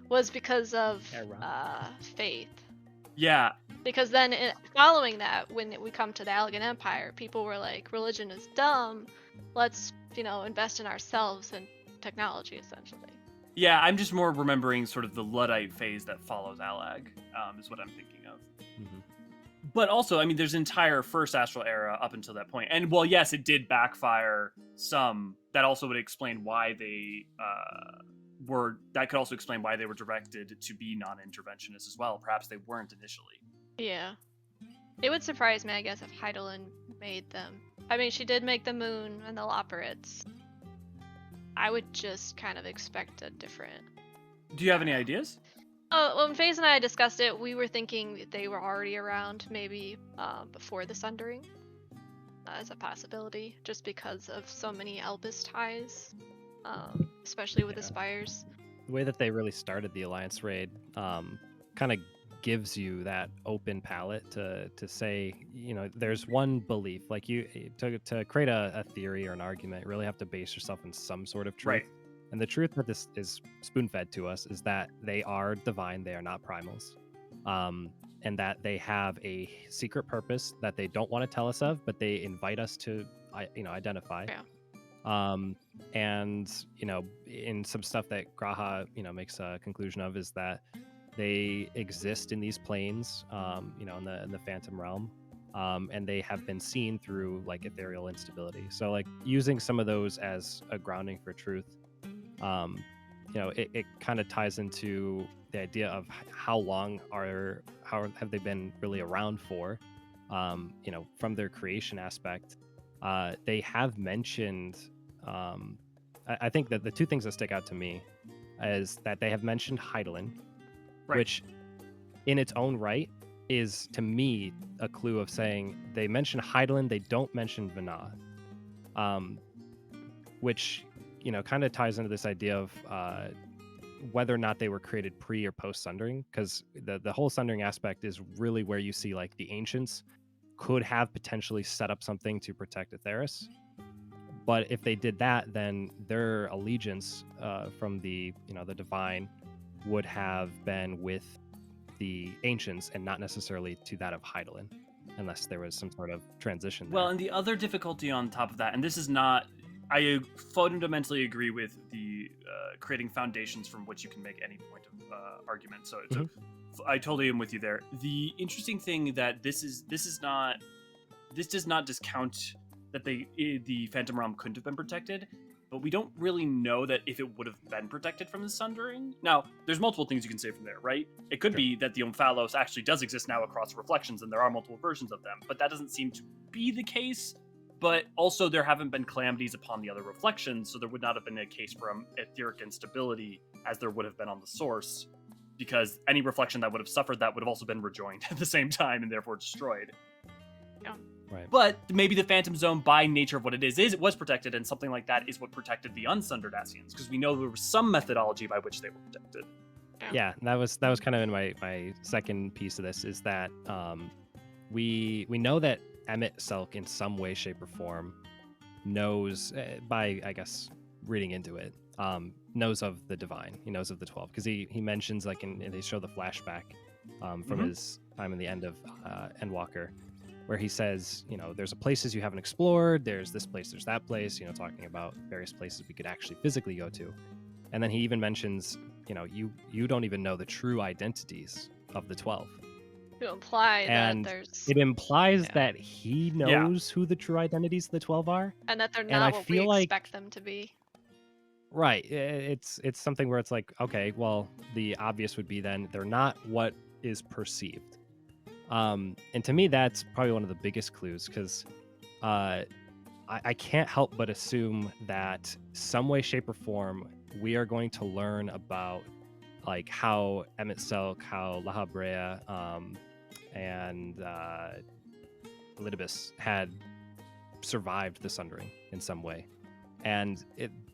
Speaker 2: was because of faith.
Speaker 1: Yeah.
Speaker 2: Because then following that, when we come to the Allegan Empire, people were like, religion is dumb. Let's, invest in ourselves and technology, essentially.
Speaker 1: Yeah, I'm just more remembering sort of the Luddite phase that follows Alag, is what I'm thinking of.
Speaker 3: Mm-hmm.
Speaker 1: But also, I mean, there's an entire first astral era up until that point. And, well, yes, it did backfire some. That also would explain why they that could also explain why they were directed to be non-interventionists as well. Perhaps they weren't initially.
Speaker 2: Yeah. It would surprise me, I guess, if Hydaelyn made them. I mean, she did make the moon and the Loperids. I would just kind of expect a different...
Speaker 1: Do you have any ideas?
Speaker 2: When FaZe and I discussed it, we were thinking that they were already around, maybe before the Sundering, as a possibility, just because of so many Elbis ties, especially with the Spires.
Speaker 3: The way that they really started the Alliance raid kind of gives you that open palette to say, there's one belief. Like you to create a theory or an argument, you really have to base yourself in some sort of truth.
Speaker 1: Right.
Speaker 3: And the truth that this is spoon-fed to us is that they are divine, they are not primals. And that they have a secret purpose that they don't want to tell us of, but they invite us to, identify.
Speaker 2: Yeah.
Speaker 3: And, in some stuff that Graha, makes a conclusion of is that they exist in these planes, in the Phantom Realm. And they have been seen through like ethereal instability. So like using some of those as a grounding for truth, it kind of ties into the idea of how have they been really around for, from their creation aspect. They have mentioned, I think that the two things that stick out to me is that they have mentioned Hydaelyn,
Speaker 1: right,
Speaker 3: which in its own right is to me a clue of saying they mention Hydaelyn, they don't mention Vana, which kind of ties into this idea of whether or not they were created pre or post Sundering, because the whole Sundering aspect is really where you see like the ancients could have potentially set up something to protect Atheris. But if they did that, then their allegiance from the divine would have been with the ancients and not necessarily to that of Hydaelyn, unless there was some sort of transition there.
Speaker 1: Well, and the other difficulty on top of that, and this is not, I fundamentally agree with the creating foundations from which you can make any point of argument. So I totally am with you there. The interesting thing that this does not discount that the Phantom Realm couldn't have been protected, but we don't really know that if it would have been protected from the Sundering. Now, there's multiple things you can say from there, right? It could be that the Omphalos actually does exist now across reflections, and there are multiple versions of them, but that doesn't seem to be the case. But also, there haven't been calamities upon the other reflections, so there would not have been a case for etheric instability as there would have been on the source, because any reflection that would have suffered that would have also been rejoined at the same time and therefore destroyed.
Speaker 2: Yeah.
Speaker 3: Right.
Speaker 1: But maybe the Phantom Zone, by nature of what it is it was protected, and something like that is what protected the unsundered Ascians, because we know there was some methodology by which they were protected.
Speaker 3: Yeah, that was kind of in my second piece of this, is that we know that Emmett Selk in some way, shape, or form knows by, I guess, reading into it, knows of the divine. He knows of the 12 because he mentions like and they show the flashback from his time in the end of Endwalker, where he says, you know, there's places you haven't explored, there's this place, there's that place, you know, talking about various places we could actually physically go to. And then he even mentions, you know, you don't even know the true identities of the 12.
Speaker 2: To imply
Speaker 3: And
Speaker 2: that there's
Speaker 3: it implies that he knows who the true identities of the 12 are.
Speaker 2: and that they're
Speaker 3: and I
Speaker 2: not what we
Speaker 3: feel like
Speaker 2: expect them to be.
Speaker 3: Right. It's something where it's like, okay, well, the obvious would be then they're not what is perceived. And to me, that's probably one of the biggest clues because I can't help but assume that some way, shape, or form, we are going to learn about like how Emmett Selk, how La Habrea, and Elidibus had survived the Sundering in some way. And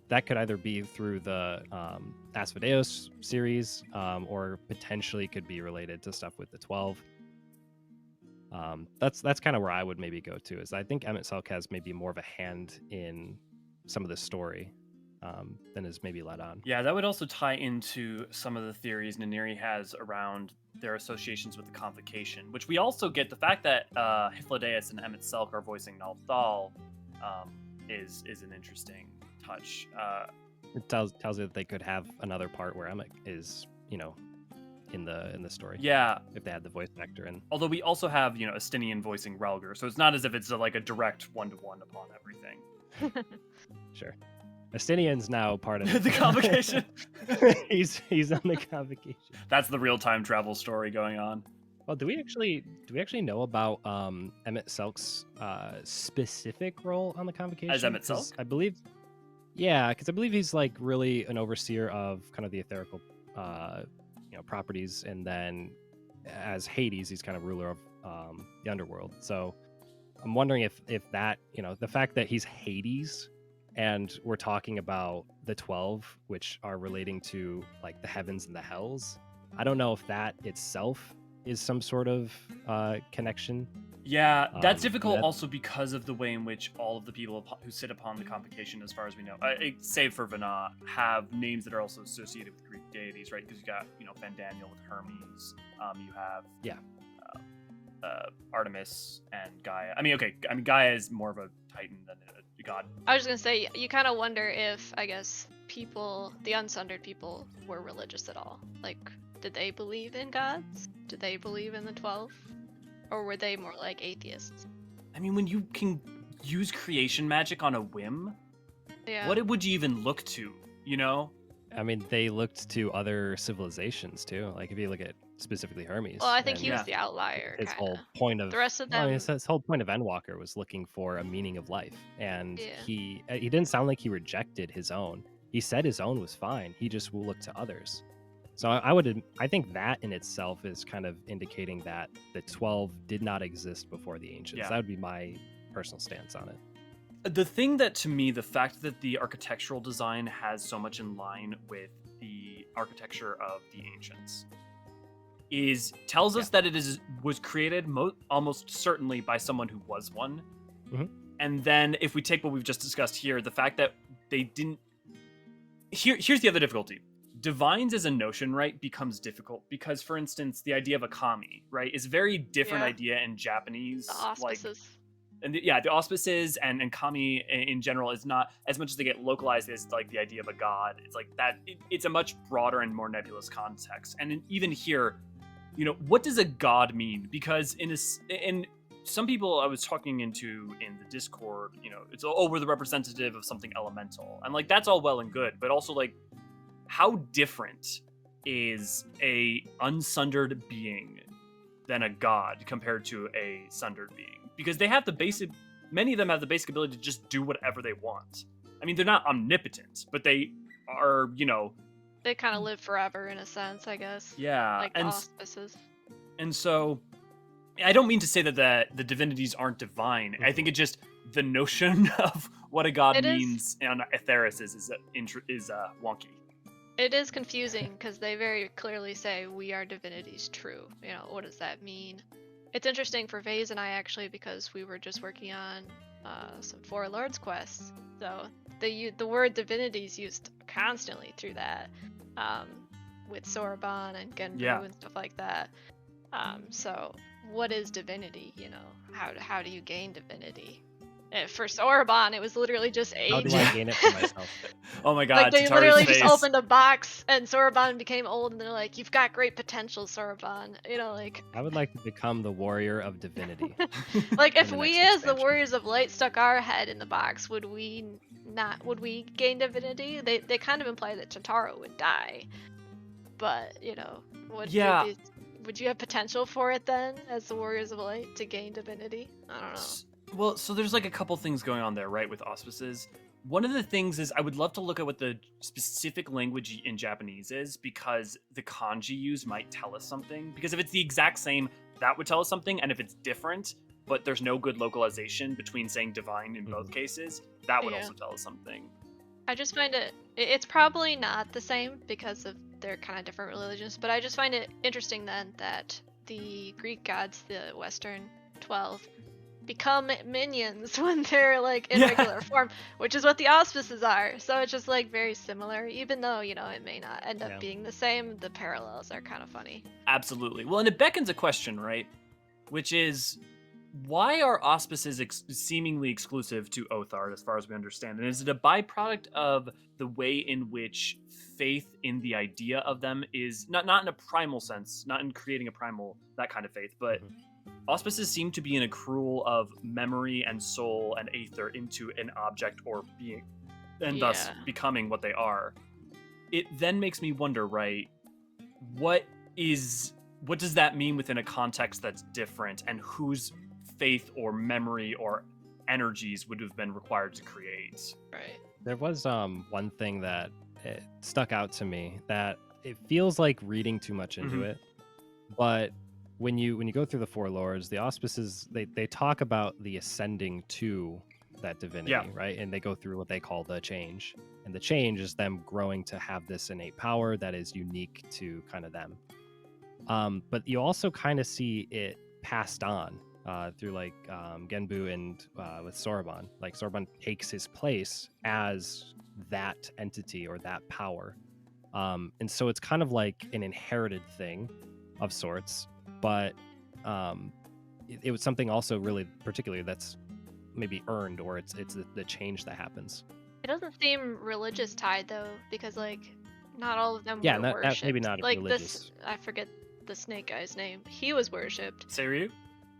Speaker 3: that could either be through the Asmodeus series, or potentially could be related to stuff with the 12. That's kind of where I would maybe go to. Is I think Emmett Selk has maybe more of a hand in some of the story than is maybe let on.
Speaker 1: Yeah, that would also tie into some of the theories Naniri has around their associations with the Convocation, which we also get the fact that Hythlodaeus and Emmett Selk are voicing Nalthal is an interesting touch.
Speaker 3: It tells you that they could have another part where Emmett is, you know, in the story.
Speaker 1: Yeah,
Speaker 3: if they had the voice actor in.
Speaker 1: Although we also have, you know, Estinian voicing Relger, so it's not as if it's like a direct one-to-one upon everything.
Speaker 3: Sure. Estinian's now part of
Speaker 1: the Convocation.
Speaker 3: he's on the Convocation.
Speaker 1: That's the real time travel story going on.
Speaker 3: Well, do we actually know about Emmett Selk's specific role on the Convocation?
Speaker 1: As Emmett Selk?
Speaker 3: I believe, yeah, because I believe he's like really an overseer of kind of the etherical, properties, and then as Hades, he's kind of ruler of the underworld. So I'm wondering if that, the fact that he's Hades, and we're talking about the 12, which are relating to like the heavens and the hells. I don't know if that itself is some sort of connection.
Speaker 1: Yeah, that's difficult also because of the way in which all of the people who sit upon the Convocation, as far as we know, save for Vana, have names that are also associated with Greek deities, right? Because you got, Fandaniel with Hermes. You have Artemis and Gaia. Gaia is more of a titan than a god.
Speaker 2: I was just gonna say, you kind of wonder if, I guess, people, the Unsundered people, were religious at all. Like, did they believe in gods? Did they believe in the 12? Or were they more like atheists?
Speaker 1: I mean, when you can use creation magic on a whim,
Speaker 2: yeah.
Speaker 1: What would you even look to,
Speaker 3: I mean, they looked to other civilizations too. Like if you look at specifically Hermes.
Speaker 2: Well, I think he was the outlier.
Speaker 3: His whole point of
Speaker 2: the rest of them.
Speaker 3: His whole point of Endwalker was looking for a meaning of life, and he didn't sound like he rejected his own. He said his own was fine. He just will look to others. So I think that in itself is kind of indicating that the 12 did not exist before the ancients.
Speaker 1: Yeah.
Speaker 3: That would be my personal stance on it.
Speaker 1: The thing that, to me, the fact that the architectural design has so much in line with the architecture of the ancients tells us that it was created almost certainly by someone who was one.
Speaker 3: Mm-hmm.
Speaker 1: And then if we take what we've just discussed here, the fact that they didn't... Here's the other difficulty. Divines as a notion, right, becomes difficult because, for instance, the idea of a kami, right, is a very different idea in Japanese.
Speaker 2: The auspices.
Speaker 1: The auspices and kami in general is not, as much as they get localized as like the idea of a god, it's like that, it's a much broader and more nebulous context. And even here, what does a god mean? Because in some people I was talking into in the Discord, it's, we're the representative of something elemental. And like, that's all well and good, but also like, how different is a unsundered being than a god compared to a sundered being? Because they have many of them have the basic ability to just do whatever they want. I mean, they're not omnipotent, but they are,
Speaker 2: They kind of live forever in a sense, I guess.
Speaker 1: Yeah.
Speaker 2: Like auspices.
Speaker 1: And so, I don't mean to say that the divinities aren't divine. I think it just, the notion of what a god means on Aetheris is wonky.
Speaker 2: It is confusing because they very clearly say we are divinities true. What does that mean? It's interesting for Vase and I actually because we were just working on some Four Lords quests. So the word divinity is used constantly through that, with Soraban and Genbu
Speaker 1: Yeah.
Speaker 2: and stuff like that. So what is divinity? You know, how do you gain divinity? For Soraban, it was literally just
Speaker 3: How
Speaker 2: age.
Speaker 3: do I gain it for myself?
Speaker 1: Oh my
Speaker 2: Like
Speaker 1: god,
Speaker 2: they
Speaker 1: Tataru's
Speaker 2: literally
Speaker 1: face.
Speaker 2: just opened a box and Soraban became old and they're like, "You've got great potential, Soraban." You know, like
Speaker 3: I would like to become the warrior of divinity.
Speaker 2: like if
Speaker 3: the
Speaker 2: we
Speaker 3: next
Speaker 2: as the
Speaker 3: expansion.
Speaker 2: Warriors of Light stuck our head in the box, would we gain divinity? They kind of imply that Tataru would die. But, you know,
Speaker 1: Yeah.
Speaker 2: would you have potential for it then as the Warriors of Light to gain divinity? I don't know.
Speaker 1: Well, so there's like a couple things going on there, right, with auspices. One of the things is I would love to look at what the specific language in Japanese is, because the kanji used might tell us something. Because if it's the exact same, that would tell us something, and if it's different, but there's no good localization between saying divine in both cases, that would
Speaker 2: Yeah.
Speaker 1: also tell us something.
Speaker 2: I just find it's probably not the same because of their kind of different religions, but I just find it interesting then that the Greek gods, the Western 12, become minions when they're like in
Speaker 1: Yeah.
Speaker 2: regular form, which is what the auspices are. So it's just like very similar, even though, you know, it may not end up
Speaker 3: Yeah.
Speaker 2: being the same. The parallels are kind of funny.
Speaker 1: Absolutely. Well, and it beckons a question, right? Which is, why are auspices seemingly exclusive to Othard, as far as we understand? And is it a byproduct of the way in which faith in the idea of them is not in a primal sense, not in creating a primal, that kind of faith, but auspices seem to be an accrual of memory and soul and aether into an object or being, and thus
Speaker 2: Yeah.
Speaker 1: becoming what they are. It then makes me wonder, right? What does that mean within a context that's different, and whose faith or memory or energies would have been required to create?
Speaker 2: Right.
Speaker 3: There was one thing that stuck out to me that it feels like reading too much into
Speaker 1: Mhm.
Speaker 3: it, but when you go through the four lords, the auspices they talk about the ascending to that divinity,
Speaker 1: Yeah.
Speaker 3: right? And they go through what they call the change, and the change is them growing to have this innate power that is unique to kind of them. But you also kind of see it passed on through like Genbu and with Soraban. Like Soraban takes his place as that entity or that power. And so it's kind of like an inherited thing of sorts, but it was something also really particularly that's maybe earned, or it's the change that happens.
Speaker 2: It doesn't seem religious tied though, because like not all of them
Speaker 3: Yeah,
Speaker 2: were
Speaker 3: that
Speaker 2: worshipped.
Speaker 3: maybe not
Speaker 2: like
Speaker 3: religious.
Speaker 2: I forget the snake guy's name. He was worshipped.
Speaker 1: Seiryu?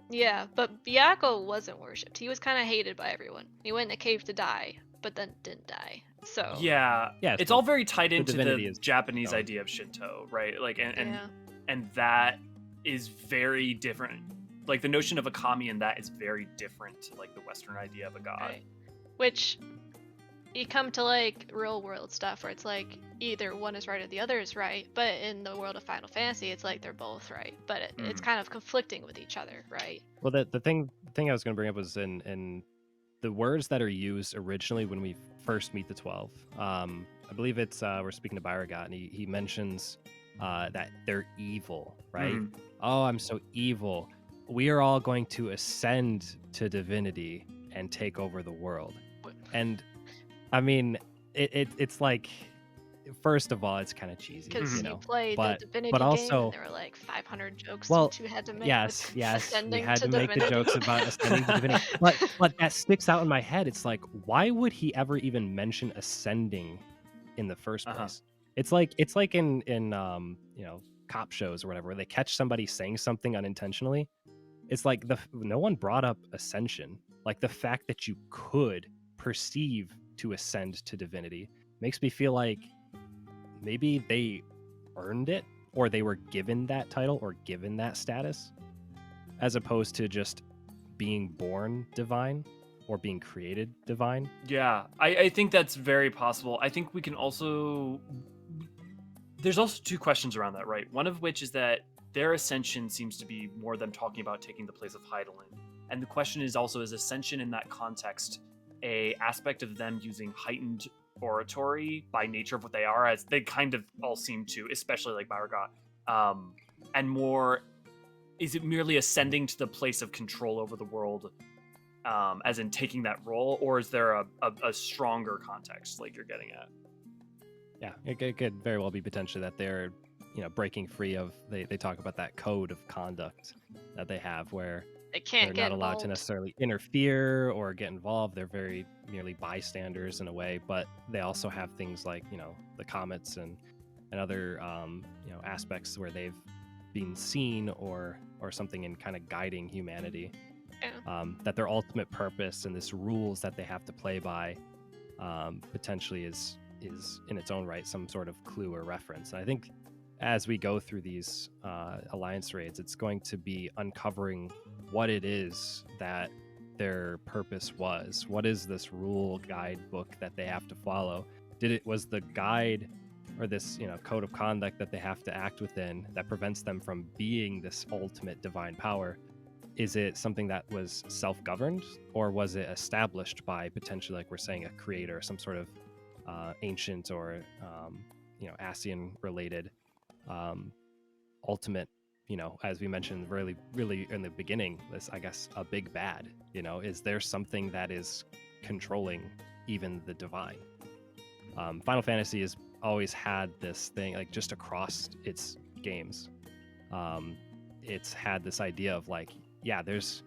Speaker 2: Yeah, but Byakko wasn't worshipped. He was kind of hated by everyone. He went in a cave to die, but then didn't die. So
Speaker 1: Yeah.
Speaker 3: Yeah,
Speaker 1: It's
Speaker 3: so
Speaker 1: all very tied into
Speaker 3: divinity
Speaker 1: the
Speaker 3: is
Speaker 1: Japanese
Speaker 3: shown.
Speaker 1: idea of Shinto, right? Like,
Speaker 2: yeah.
Speaker 1: and that is very different. Like, the notion of a kami in that is very different to like the Western idea of a god.
Speaker 2: Right. Which you come to like real world stuff where it's like either one is right or the other is right, but in the world of Final Fantasy it's like they're both right, but it's kind of conflicting with each other, right?
Speaker 3: Well, the thing I was going to bring up was in the words that are used originally when we first meet the 12. I believe it's we're speaking to Byragot, and he mentions that they're evil, right?
Speaker 1: Mhm.
Speaker 3: Oh, I'm so evil. We are all going to ascend to divinity and take over the world. And I mean, it's like, first of all, it's kind of cheesy,
Speaker 2: Because
Speaker 3: you
Speaker 2: you
Speaker 3: know.
Speaker 2: played
Speaker 3: But
Speaker 2: the Divinity
Speaker 3: but
Speaker 2: game
Speaker 3: also,
Speaker 2: and there were like 500 jokes
Speaker 3: well,
Speaker 2: you had to make
Speaker 3: yes,
Speaker 2: with
Speaker 3: we
Speaker 2: ascending
Speaker 3: had
Speaker 2: to
Speaker 3: to make the
Speaker 2: divinity.
Speaker 3: jokes about ascending to divinity. But that sticks out in my head. It's like, why would he ever even mention ascending in the first
Speaker 1: Uh-huh.
Speaker 3: place? It's like in you know, cop shows or whatever, where they catch somebody saying something unintentionally. It's like no one brought up ascension. Like the fact that you could perceive to ascend to divinity makes me feel like maybe they earned it, or they were given that title or given that status, as opposed to just being born divine or being created divine.
Speaker 1: Yeah, I think that's very possible. I think we can also... There's also two questions around that, right? One of which is that their ascension seems to be more them talking about taking the place of Hydaelyn. And the question is also, is ascension in that context a aspect of them using heightened oratory by nature of what they are, as they kind of all seem to, especially like Byragot, and more, is it merely ascending to the place of control over the world as in taking that role, or is there a stronger context like you're getting at?
Speaker 3: Yeah, it could very well be potentially that they're, breaking free of. They talk about that code of conduct that they have, where
Speaker 2: They can't
Speaker 3: they're
Speaker 2: get
Speaker 3: not allowed to
Speaker 2: involved.
Speaker 3: necessarily interfere or get involved. They're very merely bystanders in a way, but they also have things like, the comets and other, aspects where they've been seen or something in kind of guiding humanity.
Speaker 2: Yeah.
Speaker 3: That their ultimate purpose and this rules that they have to play by, potentially is in its own right some sort of clue or reference. And I think as we go through these alliance raids, it's going to be uncovering what it is that their purpose was. What is this rule guidebook that they have to follow? Was the guide or this code of conduct that they have to act within that prevents them from being this ultimate divine power? Is it something that was self-governed, or was it established by potentially, like we're saying, a creator, some sort of ancient or Ascian related ultimate, as we mentioned really in the beginning, this, I guess, a big bad? Is there something that is controlling even the divine? Final Fantasy has always had this thing, like, just across its games, it's had this idea of like, yeah, there's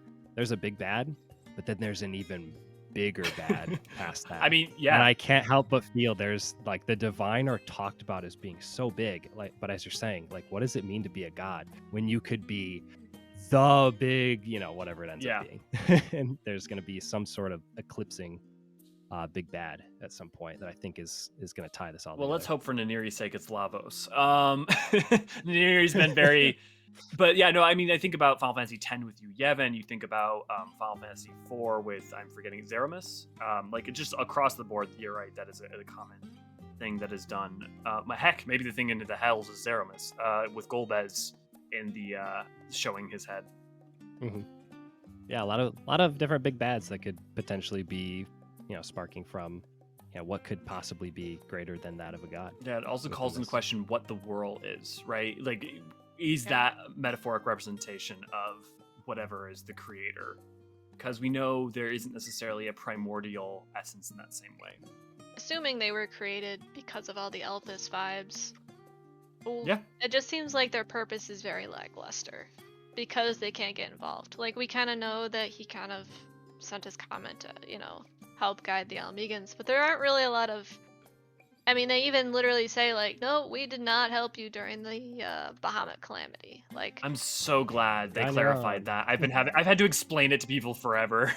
Speaker 3: a big bad, but then there's an even bigger bad past that.
Speaker 1: I mean, yeah.
Speaker 3: And I can't help but feel there's like the divine are talked about as being so big, like, but as you're saying, like, what does it mean to be a god when you could be the big, whatever it ends up being? And there's going to be some sort of eclipsing big bad at some point that I think is going to tie this all
Speaker 1: Well,
Speaker 3: together.
Speaker 1: let's hope for Naniri's sake it's Lavos. Naniri's been very... But yeah, no, I mean, I think about Final Fantasy X with you, Yevon. You think about Final Fantasy IV with, I'm forgetting, Zeramis. Like, it's just across the board, you're right, that is a common thing that is done. Heck, maybe the thing into the hells is Zeramis, with Golbez in the showing his head.
Speaker 3: Mm-hmm. Yeah, a lot of different big bads that could potentially be, sparking from, what could possibly be greater than that of a god.
Speaker 1: Yeah, it also calls into question what the whirl is, right? Like, is that metaphoric representation of whatever is the creator? Because we know there isn't necessarily a primordial essence in that same way.
Speaker 2: Assuming they were created because of all the Elvis vibes,
Speaker 1: yeah,
Speaker 2: it just seems like their purpose is very lackluster because they can't get involved. Like, we kind of know that he kind of sent his comment to, help guide the Almegans, but there aren't really a lot of... I mean, they even literally say, like, no, we did not help you during the Bahamut calamity. Like,
Speaker 1: I'm so glad they clarified that. I've had to explain it to people forever.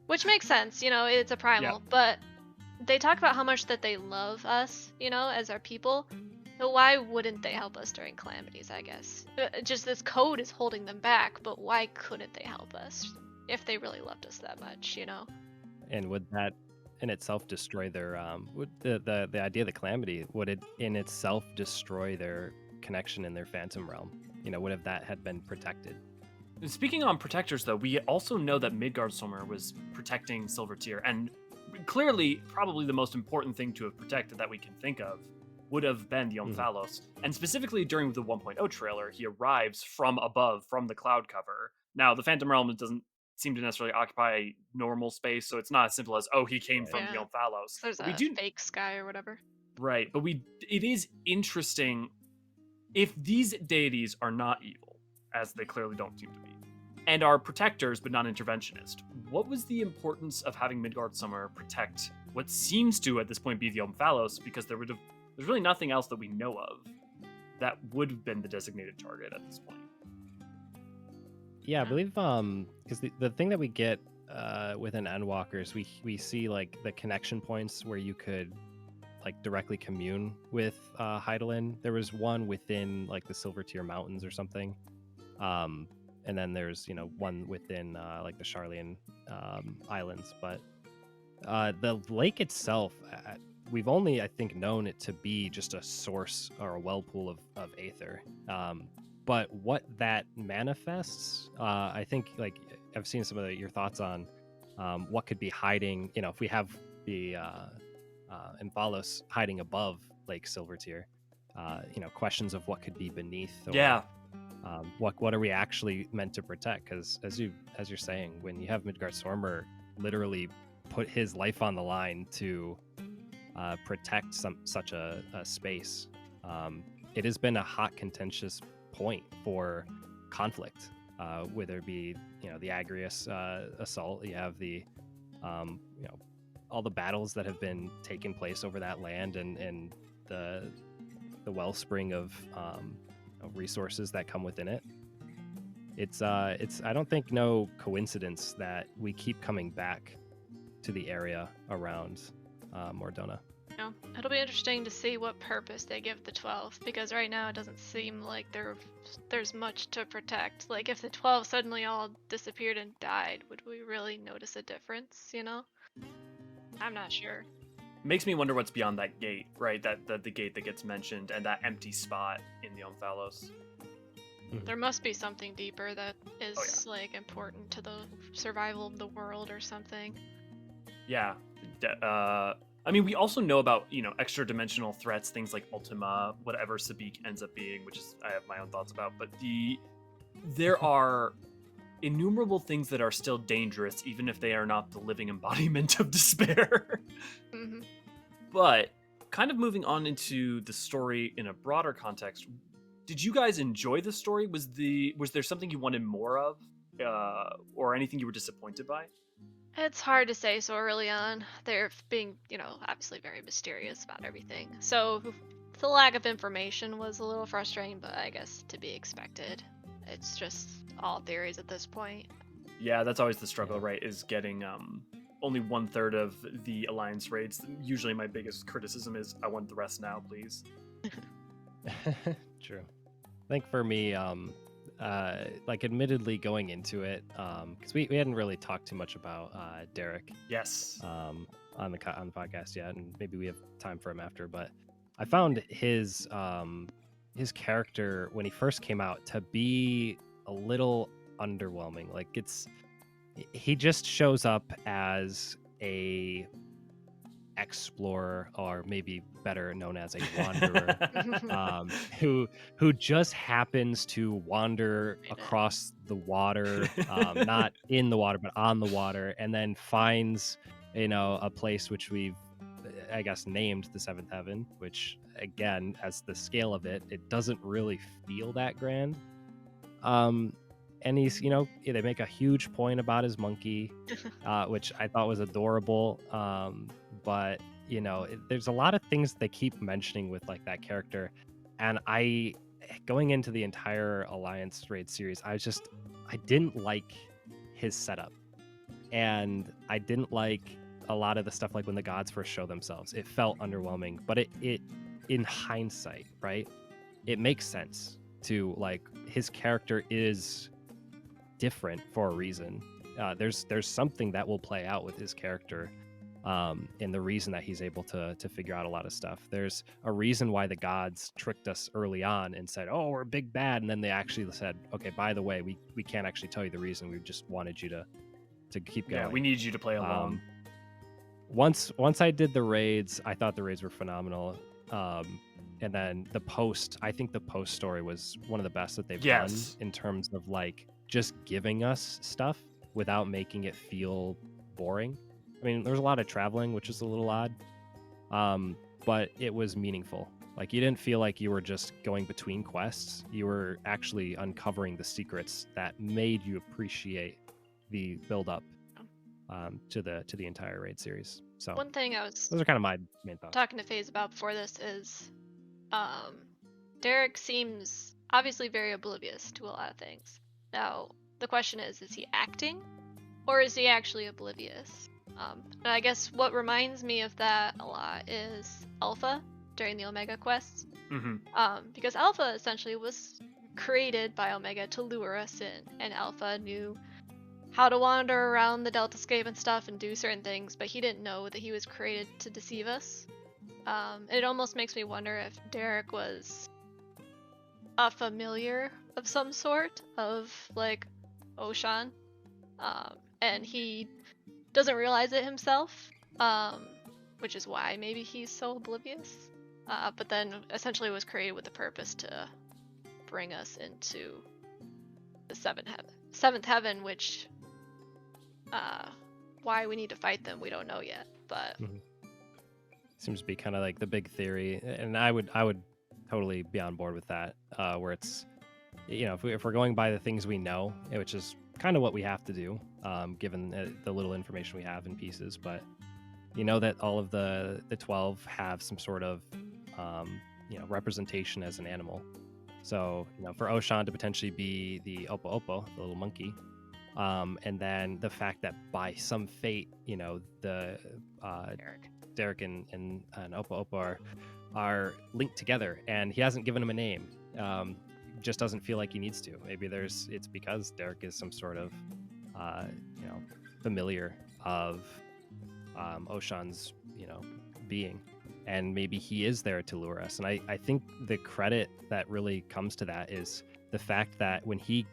Speaker 2: Which makes sense, it's a primal, but they talk about how much that they love us, as our people. So why wouldn't they help us during calamities, I guess? Just this code is holding them back, but why couldn't they help us if they really loved us that much,
Speaker 3: And would that in itself destroy their would the idea of the calamity, would it in itself destroy their connection in their phantom realm? Would have that had been protected?
Speaker 1: Speaking on protectors, though, we also know that Midgardsormr was protecting Silvertear, and clearly probably the most important thing to have protected that we can think of would have been the Omphalos. And specifically during the 1.0 trailer, he arrives from above, from the cloud cover. Now, the Phantom Realm doesn't seem to necessarily occupy normal space, so it's not as simple as, oh, he came from the Omphalos.
Speaker 2: There's fake sky or whatever.
Speaker 1: Right, but it is interesting if these deities are not evil, as they clearly don't seem to be, and are protectors but not interventionist. What was the importance of having Midgardsormr protect what seems to at this point be the Omphalos, because there's really nothing else that we know of that would have been the designated target at this point.
Speaker 3: Yeah, I believe because the thing that we get within Endwalkers, we see like the connection points where you could like directly commune with Hydaelyn. There was one within like the Silvertear Mountains or something, and then there's one within like the Sharlayan Islands. But the lake itself, we've only, I think, known it to be just a source or a well pool of aether. But what that manifests, I think, like, I've seen some of your thoughts on what could be hiding. If we have the Omphalos hiding above Lake Silvertear, questions of what could be beneath. Or, what are we actually meant to protect? Because as you're saying, when you have Midgardsormr literally put his life on the line to protect such a space. It has been a hot, contentious point for conflict, whether it be the Agrius assault. You have the all the battles that have been taking place over that land, and the wellspring of resources that come within it. It's I don't think no coincidence that we keep coming back to the area around Mordona.
Speaker 2: No, it'll be interesting to see what purpose they give the 12, because right now it doesn't seem like there's much to protect. Like, if the 12 suddenly all disappeared and died, would we really notice a difference, I'm not sure.
Speaker 1: Makes me wonder what's beyond that gate, right? That the gate that gets mentioned and that empty spot in the Omphalos.
Speaker 2: There must be something deeper that is like important to the survival of the world or something.
Speaker 1: Yeah. I mean, we also know about, extra dimensional threats, things like Ultima, whatever Sabik ends up being, which is I have my own thoughts about, but there are innumerable things that are still dangerous, even if they are not the living embodiment of despair.
Speaker 2: Mm-hmm.
Speaker 1: But kind of moving on into the story in a broader context, did you guys enjoy the story? Was there something you wanted more of, or anything you were disappointed by?
Speaker 2: It's hard to say so early on. They're being, obviously very mysterious about everything. So the lack of information was a little frustrating, but I guess to be expected. It's just all theories at this point.
Speaker 1: Yeah, that's always the struggle, right? Is getting only 1/3 of the Alliance raids. Usually my biggest criticism is, I want the rest now, please.
Speaker 3: True. I think for me, admittedly going into it, because we hadn't really talked too much about Derek.
Speaker 1: Yes.
Speaker 3: On the podcast yet, and maybe we have time for him after. But I found his character when he first came out to be a little underwhelming. Like, he just shows up as a explorer, or maybe better known as a wanderer, who just happens to wander across the water, not in the water but on the water, and then finds a place which we've, I guess, named the Seventh Heaven, which again, as the scale of it doesn't really feel that grand. And he's, they make a huge point about his monkey, which I thought was adorable. But, there's a lot of things they keep mentioning with like that character. And going into the entire Alliance raid series, I didn't like his setup. And I didn't like a lot of the stuff, like when the gods first show themselves. It felt underwhelming, but it in hindsight, right? It makes sense to, like, his character is different for a reason. There's something that will play out with his character, and the reason that he's able to figure out a lot of stuff. There's a reason why the gods tricked us early on and said, "Oh, we're big bad," and then they actually said, "Okay, by the way, we can't actually tell you the reason. We just wanted you to keep going.
Speaker 1: Yeah, we need you to play along."
Speaker 3: Once I did the raids, I thought the raids were phenomenal. And then I think the post story was one of the best that they've done in terms of like just giving us stuff without making it feel boring. I mean, there's a lot of traveling, which is a little odd, but it was meaningful. Like, you didn't feel like you were just going between quests. You were actually uncovering the secrets that made you appreciate the build-up to the entire raid series. So
Speaker 2: one thing
Speaker 3: those are kind of my main thoughts.
Speaker 2: Talking to FaZe about before this is, Derek seems obviously very oblivious to a lot of things. Now, the question is he acting, or is he actually oblivious? And I guess what reminds me of that a lot is Alpha during the Omega quests.
Speaker 1: Mm-hmm.
Speaker 2: Because Alpha essentially was created by Omega to lure us in, and Alpha knew how to wander around the Deltascape and stuff and do certain things, but he didn't know that he was created to deceive us. It almost makes me wonder if Derek was a familiar of some sort of, like, Oshan, and he doesn't realize it himself, which is why maybe he's so oblivious, but then essentially was created with the purpose to bring us into the seventh heaven, which why we need to fight them, we don't know yet. But
Speaker 3: Seems to be kind of like the big theory, and I would totally be on board with that. Where it's, if we're going by the things we know, which is kind of what we have to do, given the little information we have in pieces. But that all of the 12 have some sort of representation as an animal. So for Oshan to potentially be the Opo Opo, the little monkey, and then the fact that by some fate, the Derek and Opo Opo are linked together, and he hasn't given him a name. Just doesn't feel like he needs to. Maybe it's because Derek is some sort of familiar of Oshan's being, and maybe he is there to lure us. And I think the credit that really comes to that is the fact that when he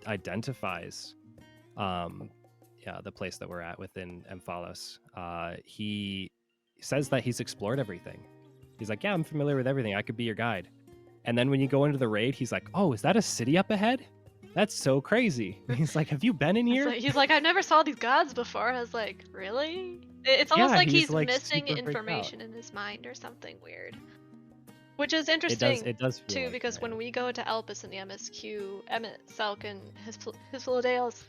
Speaker 3: identifies the place that we're at within Emphalos, he says that he's explored everything. He's like, yeah, I'm familiar with everything. I could be your guide. And then when you go into the raid, he's like, oh, is that a city up ahead? That's so crazy. He's like, have you been in here?
Speaker 2: he's like, I never saw these gods before. I was like, really? It's almost like he's
Speaker 3: like
Speaker 2: missing
Speaker 3: super freaked
Speaker 2: information
Speaker 3: out.
Speaker 2: in his mind or something weird. Which is interesting
Speaker 3: It does feel
Speaker 2: too,
Speaker 3: like
Speaker 2: because
Speaker 3: that,
Speaker 2: when we go to Elpis in the MSQ, Emmett, Selk, and his Philadeals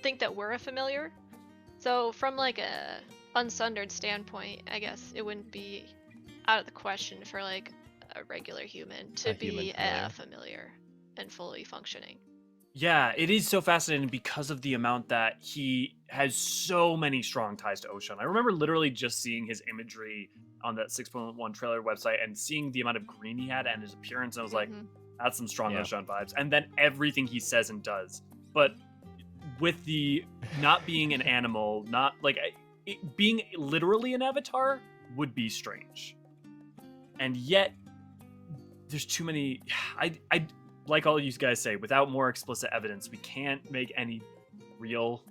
Speaker 2: think that we're a familiar. So from like a unsundered standpoint, I guess it wouldn't be out of the question for like a regular human to be a familiar and fully functioning.
Speaker 1: Yeah, it is so fascinating because of the amount that he has so many strong ties to Oshan. I remember literally just seeing his imagery on that 6.1 trailer website and seeing the amount of green he had and his appearance, and I was like, that's some strong Oshan vibes. And then everything he says and does. But with the not being an animal, not like being literally an avatar would be strange. And yet there's too many. I like all you guys say, without more explicit evidence, we can't make any real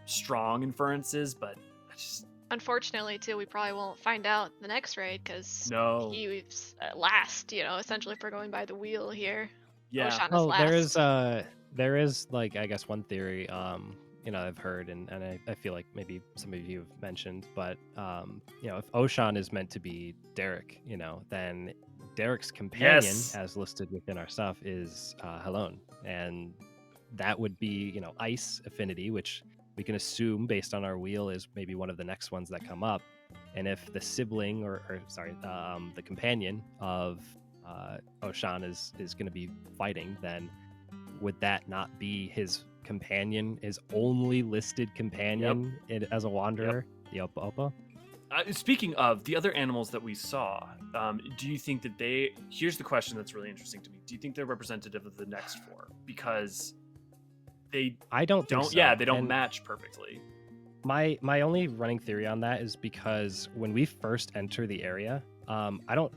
Speaker 1: strong inferences, but I just...
Speaker 2: Unfortunately, too, we probably won't find out the next raid, because he's last, essentially, if we're going by the wheel here.
Speaker 1: Yeah.
Speaker 2: Oshan is last.
Speaker 3: There is, like, I guess one theory, I've heard, and I feel like maybe some of you have mentioned, but, if Oshan is meant to be Derek, then Derek's companion, as listed within our stuff, is Hydaelyn, and that would be, ice affinity, which we can assume based on our wheel is maybe one of the next ones that come up. And if the sibling, the companion of Oshan is going to be fighting, then would that not be his companion, his only listed companion as a wanderer, the Opo Opo?
Speaker 1: Speaking of the other animals that we saw, do you think that here's the question that's really interesting to me. Do you think they're representative of the next four? Because
Speaker 3: I don't think so.
Speaker 1: Yeah, they don't match perfectly.
Speaker 3: My only running theory on that is because when we first enter the area, I don't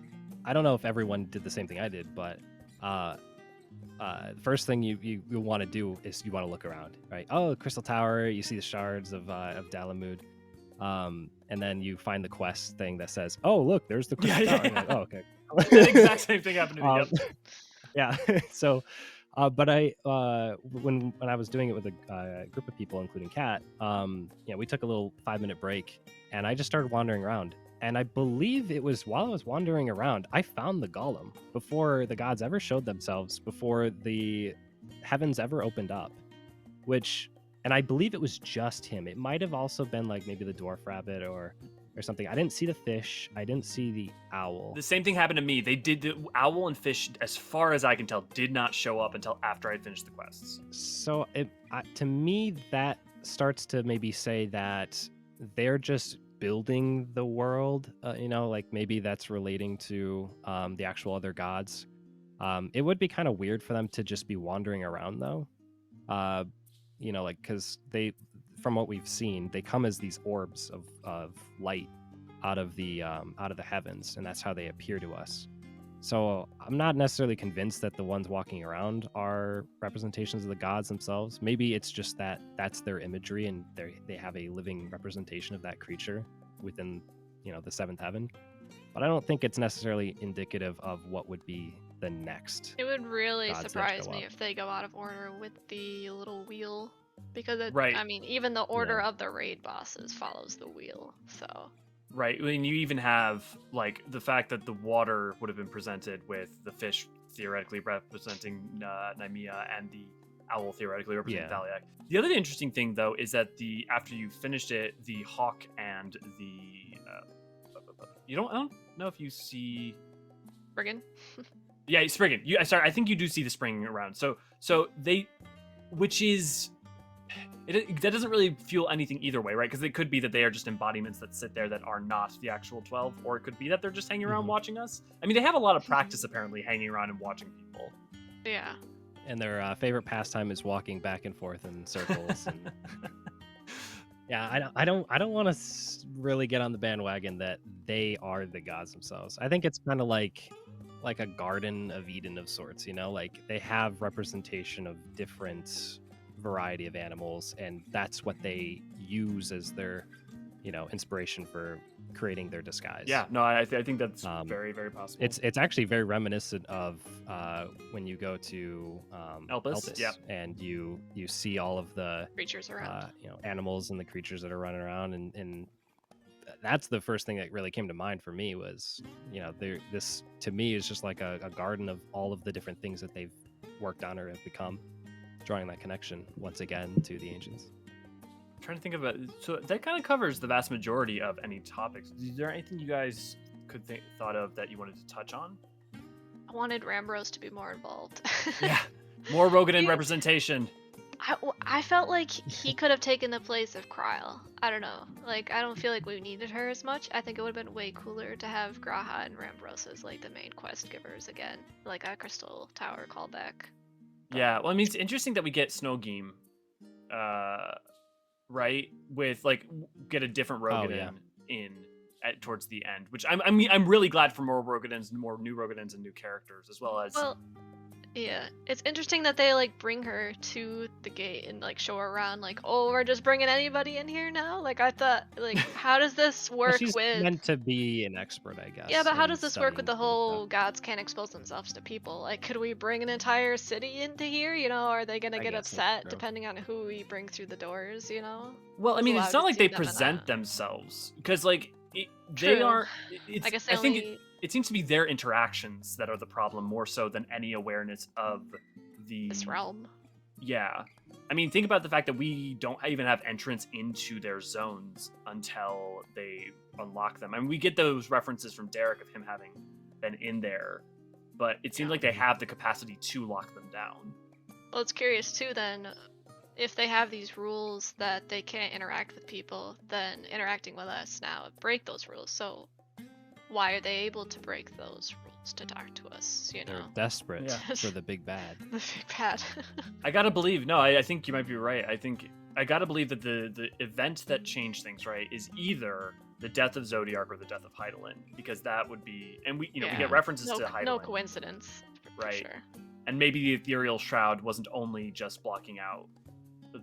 Speaker 3: know if everyone did the same thing I did, but first thing you want to do is you want to look around, right? Oh, Crystal Tower, you see the shards of Dalamud. And then you find the quest thing that says, "Oh, look, there's the Crystal Tower." Like, oh, okay.
Speaker 1: The exact same thing happened to me.
Speaker 3: Yeah. So, but when I was doing it with a group of people, including Kat, we took a little 5-minute break, and I just started wandering around. And I believe it was while I was wandering around, I found the golem before the gods ever showed themselves, before the heavens ever opened up, and I believe it was just him. It might have also been like maybe the dwarf rabbit or something. I didn't see the fish. I didn't see the owl.
Speaker 1: The same thing happened to me. The owl and fish, as far as I can tell, did not show up until after I'd finished the quests.
Speaker 3: So to me, that starts to maybe say that they're just building the world. Like maybe that's relating to the actual other gods. It would be kind of weird for them to just be wandering around though. Because from what we've seen, they come as these orbs of light out of the heavens, and that's how they appear to us. So I'm not necessarily convinced that the ones walking around are representations of the gods themselves. Maybe it's just that that's their imagery, and they have a living representation of that creature within the seventh heaven. But I don't think it's necessarily indicative of what would be the next.
Speaker 2: It would really surprise me if they go out of order with the little wheel Because
Speaker 1: Right.
Speaker 2: I mean, even the order
Speaker 3: Yeah.
Speaker 2: of the raid bosses follows the wheel. So
Speaker 1: Right. I mean, you even have like the fact that the water would have been presented with the fish theoretically representing Nymea and the owl theoretically representing
Speaker 3: Yeah.
Speaker 1: Thaliak. The other interesting thing, though, is that after you finished it, the hawk and the I don't know if you see.
Speaker 2: Brigand.
Speaker 1: Yeah, Spriggan. Sorry, I think you do see the spring around. So they, which is, that doesn't really fuel anything either way, right? Because it could be that they are just embodiments that sit there that are not the actual 12, or it could be that they're just hanging around
Speaker 3: Mhm.
Speaker 1: watching us. I mean, they have a lot of practice apparently hanging around and watching people.
Speaker 2: Yeah.
Speaker 3: And their favorite pastime is walking back and forth in circles. And yeah, I don't want to really get on the bandwagon that they are the gods themselves. I think it's kind of like a Garden of Eden of sorts, you know, like they have representation of different variety of animals, and that's what they use as their, you know, inspiration for creating their disguise.
Speaker 1: Yeah, no, I think that's
Speaker 3: Um,
Speaker 1: very, very possible.
Speaker 3: It's actually very reminiscent of when you go to
Speaker 1: Elpis, yeah.
Speaker 3: and you see all of the
Speaker 2: Creatures around.
Speaker 3: you know, animals and the creatures that are running around, and that's the first thing that really came to mind for me was, you know, this to me is just like a garden of all of the different things that they've worked on or have become, drawing that connection once again to the ancients.
Speaker 1: I'm trying to think of it. So that kind of covers the vast majority of any topics. Is there anything you guys could thought of that you wanted to touch on?
Speaker 2: I wanted Rambros to be more involved.
Speaker 1: Yeah, more Rogadin
Speaker 2: He-
Speaker 1: representation.
Speaker 2: I felt like he could have taken the place of Kryle. I don't know. Like, I don't feel like we needed her as much. I think it would have been way cooler to have Graha and Rambros as like the main quest givers again, like a Crystal Tower callback.
Speaker 1: Yeah, well, I mean, it's interesting that we get Snowgeam, right? With like get a different Rogadin in towards the end, which I'm really glad for more Rogadins, more new Rogadins and new characters, as well as.
Speaker 2: Well, yeah, it's interesting that they like bring her to the gate and like show her around. Like, oh, we're just bringing anybody in here now. Like, I thought, like, how does this
Speaker 3: Well,
Speaker 2: work
Speaker 3: she's
Speaker 2: with?
Speaker 3: meant to be an expert, I guess.
Speaker 2: Yeah, but how
Speaker 3: in
Speaker 2: does this work with
Speaker 3: studying
Speaker 2: the
Speaker 3: some of
Speaker 2: whole gods can't expose themselves to people? Like, could we bring an entire city into here? You know, are they gonna
Speaker 3: I
Speaker 2: get
Speaker 3: guess that's
Speaker 2: upset
Speaker 3: true.
Speaker 2: depending on who we bring through the doors? You know.
Speaker 1: Well, I
Speaker 2: Who's
Speaker 1: mean, it's
Speaker 2: allowed
Speaker 1: not
Speaker 2: to
Speaker 1: like
Speaker 2: see
Speaker 1: they
Speaker 2: them and
Speaker 1: present
Speaker 2: not?
Speaker 1: themselves, because like they
Speaker 2: True.
Speaker 1: are. It's,
Speaker 2: I guess they
Speaker 1: think
Speaker 2: only.
Speaker 1: it seems to be their interactions that are the problem more so than any awareness of
Speaker 2: This realm.
Speaker 1: Yeah. I mean, think about the fact that we don't even have entrance into their zones until they unlock them. I mean, we get those references from Derek of him having been in there, but it seems
Speaker 2: Yeah.
Speaker 1: like they have the capacity to lock them down.
Speaker 2: Well, it's curious too then, if they have these rules that they can't interact with people, then interacting with us now break those rules. So why are they able to break those rules to talk to us, you
Speaker 3: They're
Speaker 2: know?
Speaker 3: desperate
Speaker 1: Yeah.
Speaker 3: for the big bad.
Speaker 2: The big bad.
Speaker 1: I gotta believe, no, I think you might be right. I gotta believe that the event that changed things, right, is either the death of Zodiark or the death of Hydaelyn, because that would be, and we
Speaker 2: Yeah.
Speaker 1: get references
Speaker 2: no,
Speaker 1: to Hydaelyn.
Speaker 2: no coincidence. For
Speaker 1: Right.
Speaker 2: sure.
Speaker 1: And maybe the ethereal shroud wasn't only just blocking out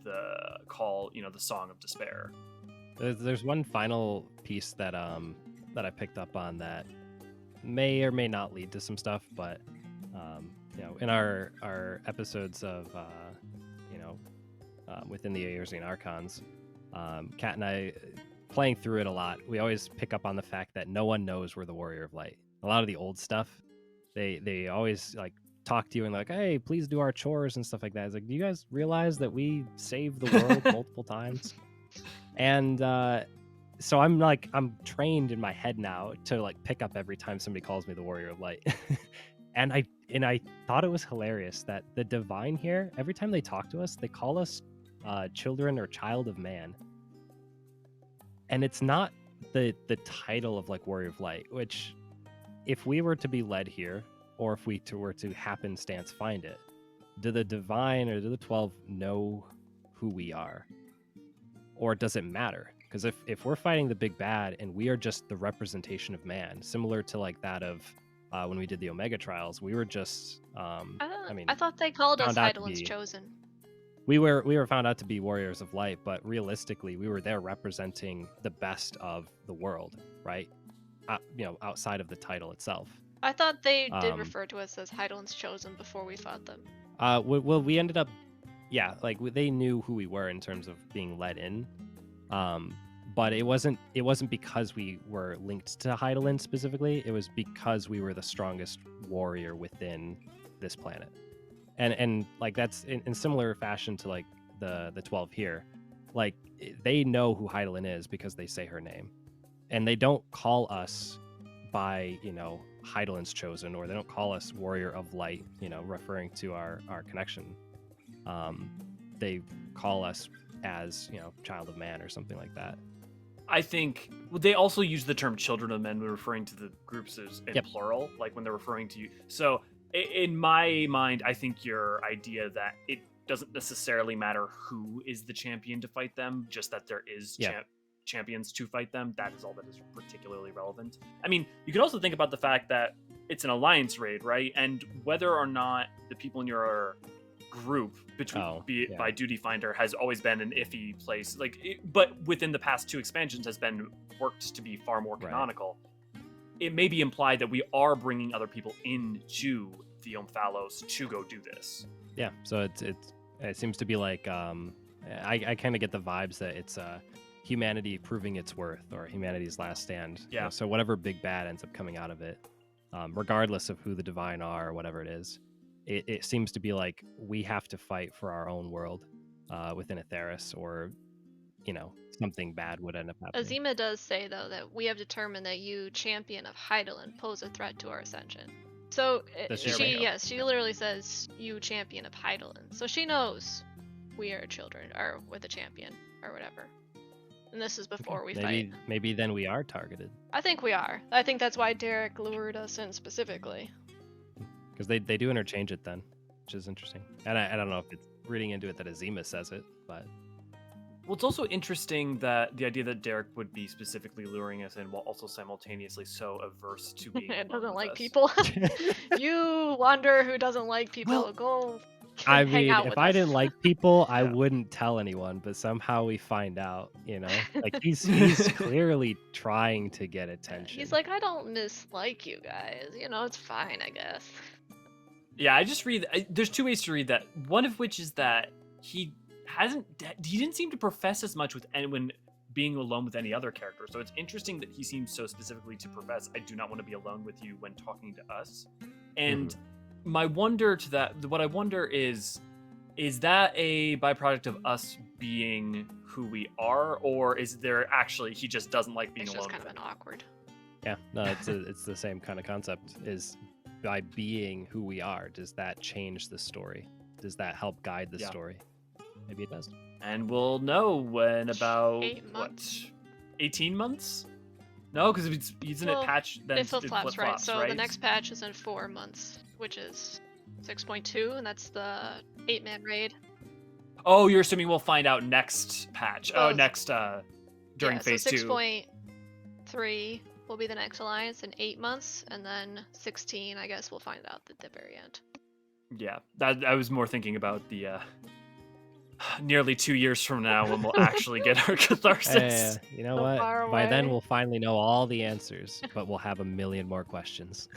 Speaker 1: the call, the song of despair.
Speaker 3: There's one final piece that I picked up on that may or may not lead to some stuff, but you know, in our episodes of within the Eorzean Archons, Kat and I, playing through it a lot, we always pick up on the fact that no one knows we're the Warrior of Light. A lot of the old stuff, they always like talk to you and like, hey, please do our chores and stuff like that. It's like, do you guys realize that we saved the world multiple times? And so I'm trained in my head now to like pick up every time somebody calls me the Warrior of Light. and I thought it was hilarious that the divine here, every time they talk to us, they call us children or child of man. And it's not the title of like Warrior of Light, which if we were to be led here, or if we were to happenstance find it, do the divine or do the 12 know who we are? Or does it matter? Because if we're fighting the big bad and we are just the representation of man, similar to like that of when we did the Omega trials, we were just
Speaker 2: I thought they called us
Speaker 3: found out to
Speaker 2: Hydaelyn's
Speaker 3: be-
Speaker 2: chosen.
Speaker 3: we were found out to be warriors of light, but realistically we were there representing the best of the world, right? Outside of the title itself.
Speaker 2: I thought they did
Speaker 3: Um,
Speaker 2: refer to us as Hydaelyn's chosen before we fought them.
Speaker 3: Well, we ended up yeah, like they knew who we were in terms of being let in. But it wasn't because we were linked to Hydaelyn specifically. It was because we were the strongest warrior within this planet. And like that's in similar fashion to like the 12 here. Like they know who Hydaelyn is because they say her name. And they don't call us by, Hydaelyn's chosen, or they don't call us warrior of light, referring to our connection. They call us as, child of man or something like that.
Speaker 1: I think they also use the term children of men when referring to the groups as in
Speaker 3: Yep.
Speaker 1: plural, like when they're referring to you. So in my mind, I think your idea that it doesn't necessarily matter who is the champion to fight them, just that there is champions to fight them, that is all that is particularly relevant. I mean, you could also think about the fact that it's an alliance raid, right? And whether or not the people in your group by Duty Finder has always been an iffy place, but within the past 2 expansions has been worked to be far more canonical. It may be implied that we are bringing other people into the Omphalos to go do this.
Speaker 3: Yeah, so it seems to be like I kind of get the vibes that it's humanity proving its worth, or humanity's last stand.
Speaker 1: Yeah.
Speaker 3: So whatever big bad ends up coming out of it, regardless of who the divine are or whatever it is, it seems to be like we have to fight for our own world within Atheris, or something bad would end up happening.
Speaker 2: Azima does say though that we have determined that you, champion of Hydaelyn, pose a threat to our ascension. So she literally says you, champion of Hydaelyn. So she knows we are children, or with a champion, or whatever. And this is before we fight.
Speaker 3: Maybe then we are targeted.
Speaker 2: I think we are. I think that's why Derek lured us in specifically.
Speaker 3: Because they do interchange it then, which is interesting. And I don't know if it's reading into it that Azima says it, but...
Speaker 1: Well, it's also interesting that the idea that Derek would be specifically luring us in while also simultaneously so averse to being
Speaker 2: It
Speaker 1: alone
Speaker 2: doesn't
Speaker 1: with
Speaker 2: like
Speaker 1: us.
Speaker 2: people. You wanderer who doesn't like people, go
Speaker 3: I
Speaker 2: hang
Speaker 3: mean,
Speaker 2: out
Speaker 3: if
Speaker 2: with
Speaker 3: I
Speaker 2: us.
Speaker 3: didn't like people, I
Speaker 1: Yeah.
Speaker 3: wouldn't tell anyone, but somehow we find out, Like he's clearly trying to get attention.
Speaker 2: He's like, I don't mislike you guys. It's fine, I guess.
Speaker 1: Yeah, I just read. There's 2 ways to read that. One of which is that he didn't seem to profess as much with anyone being alone with any other character. So it's interesting that he seems so specifically to profess, I do not want to be alone with you when talking to us. And my wonder to that, what I wonder is that a byproduct of us being who we are, or is there actually he just doesn't like being
Speaker 2: It's
Speaker 1: alone?
Speaker 2: just kind of
Speaker 1: with
Speaker 2: an awkward.
Speaker 3: Yeah, no, it's the same kind of concept. Is by being who we are, does that change the story? Does that help guide the story? Maybe it does.
Speaker 1: And we'll know in about
Speaker 2: 8 months.
Speaker 1: 18 months? No, because isn't it patch then
Speaker 2: It flip-flops, right? So
Speaker 1: right?
Speaker 2: the next patch is in 4 months, which is 6.2, and that's the 8-man raid.
Speaker 1: Oh, you're assuming we'll find out next patch.
Speaker 2: Well,
Speaker 1: During phase 2.
Speaker 2: 6.3 will be the next alliance in 8 months, and then 16, I guess we'll find out at the very end.
Speaker 1: Yeah, that I was more thinking about the nearly 2 years from now when we'll actually get our catharsis.
Speaker 3: You know
Speaker 2: So
Speaker 3: what?
Speaker 2: far
Speaker 3: By then
Speaker 2: away.
Speaker 3: we'll finally know all the answers, but we'll have a million more questions.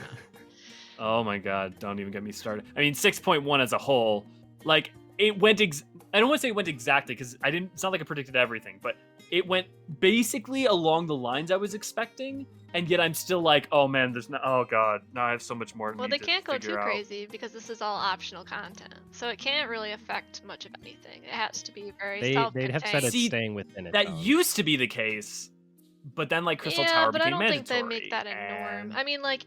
Speaker 1: Oh my god, don't even get me started. I mean, 6.1 as a whole, like, it went I don't want to say it went exactly, because it's not like I predicted everything, but it went basically along the lines I was expecting, and yet I'm still like, oh man, oh god, now I have so much more.
Speaker 2: Well, they can't go too crazy because this is all optional content, so it can't really affect much of anything. It has to be very self-contained.
Speaker 3: They'd have said it's
Speaker 1: See,
Speaker 3: staying within it.
Speaker 1: That used to be the case, but then like Crystal Tower
Speaker 2: but I
Speaker 1: became
Speaker 2: don't
Speaker 1: mandatory.
Speaker 2: think they make that a norm.
Speaker 1: and-
Speaker 2: I mean, like,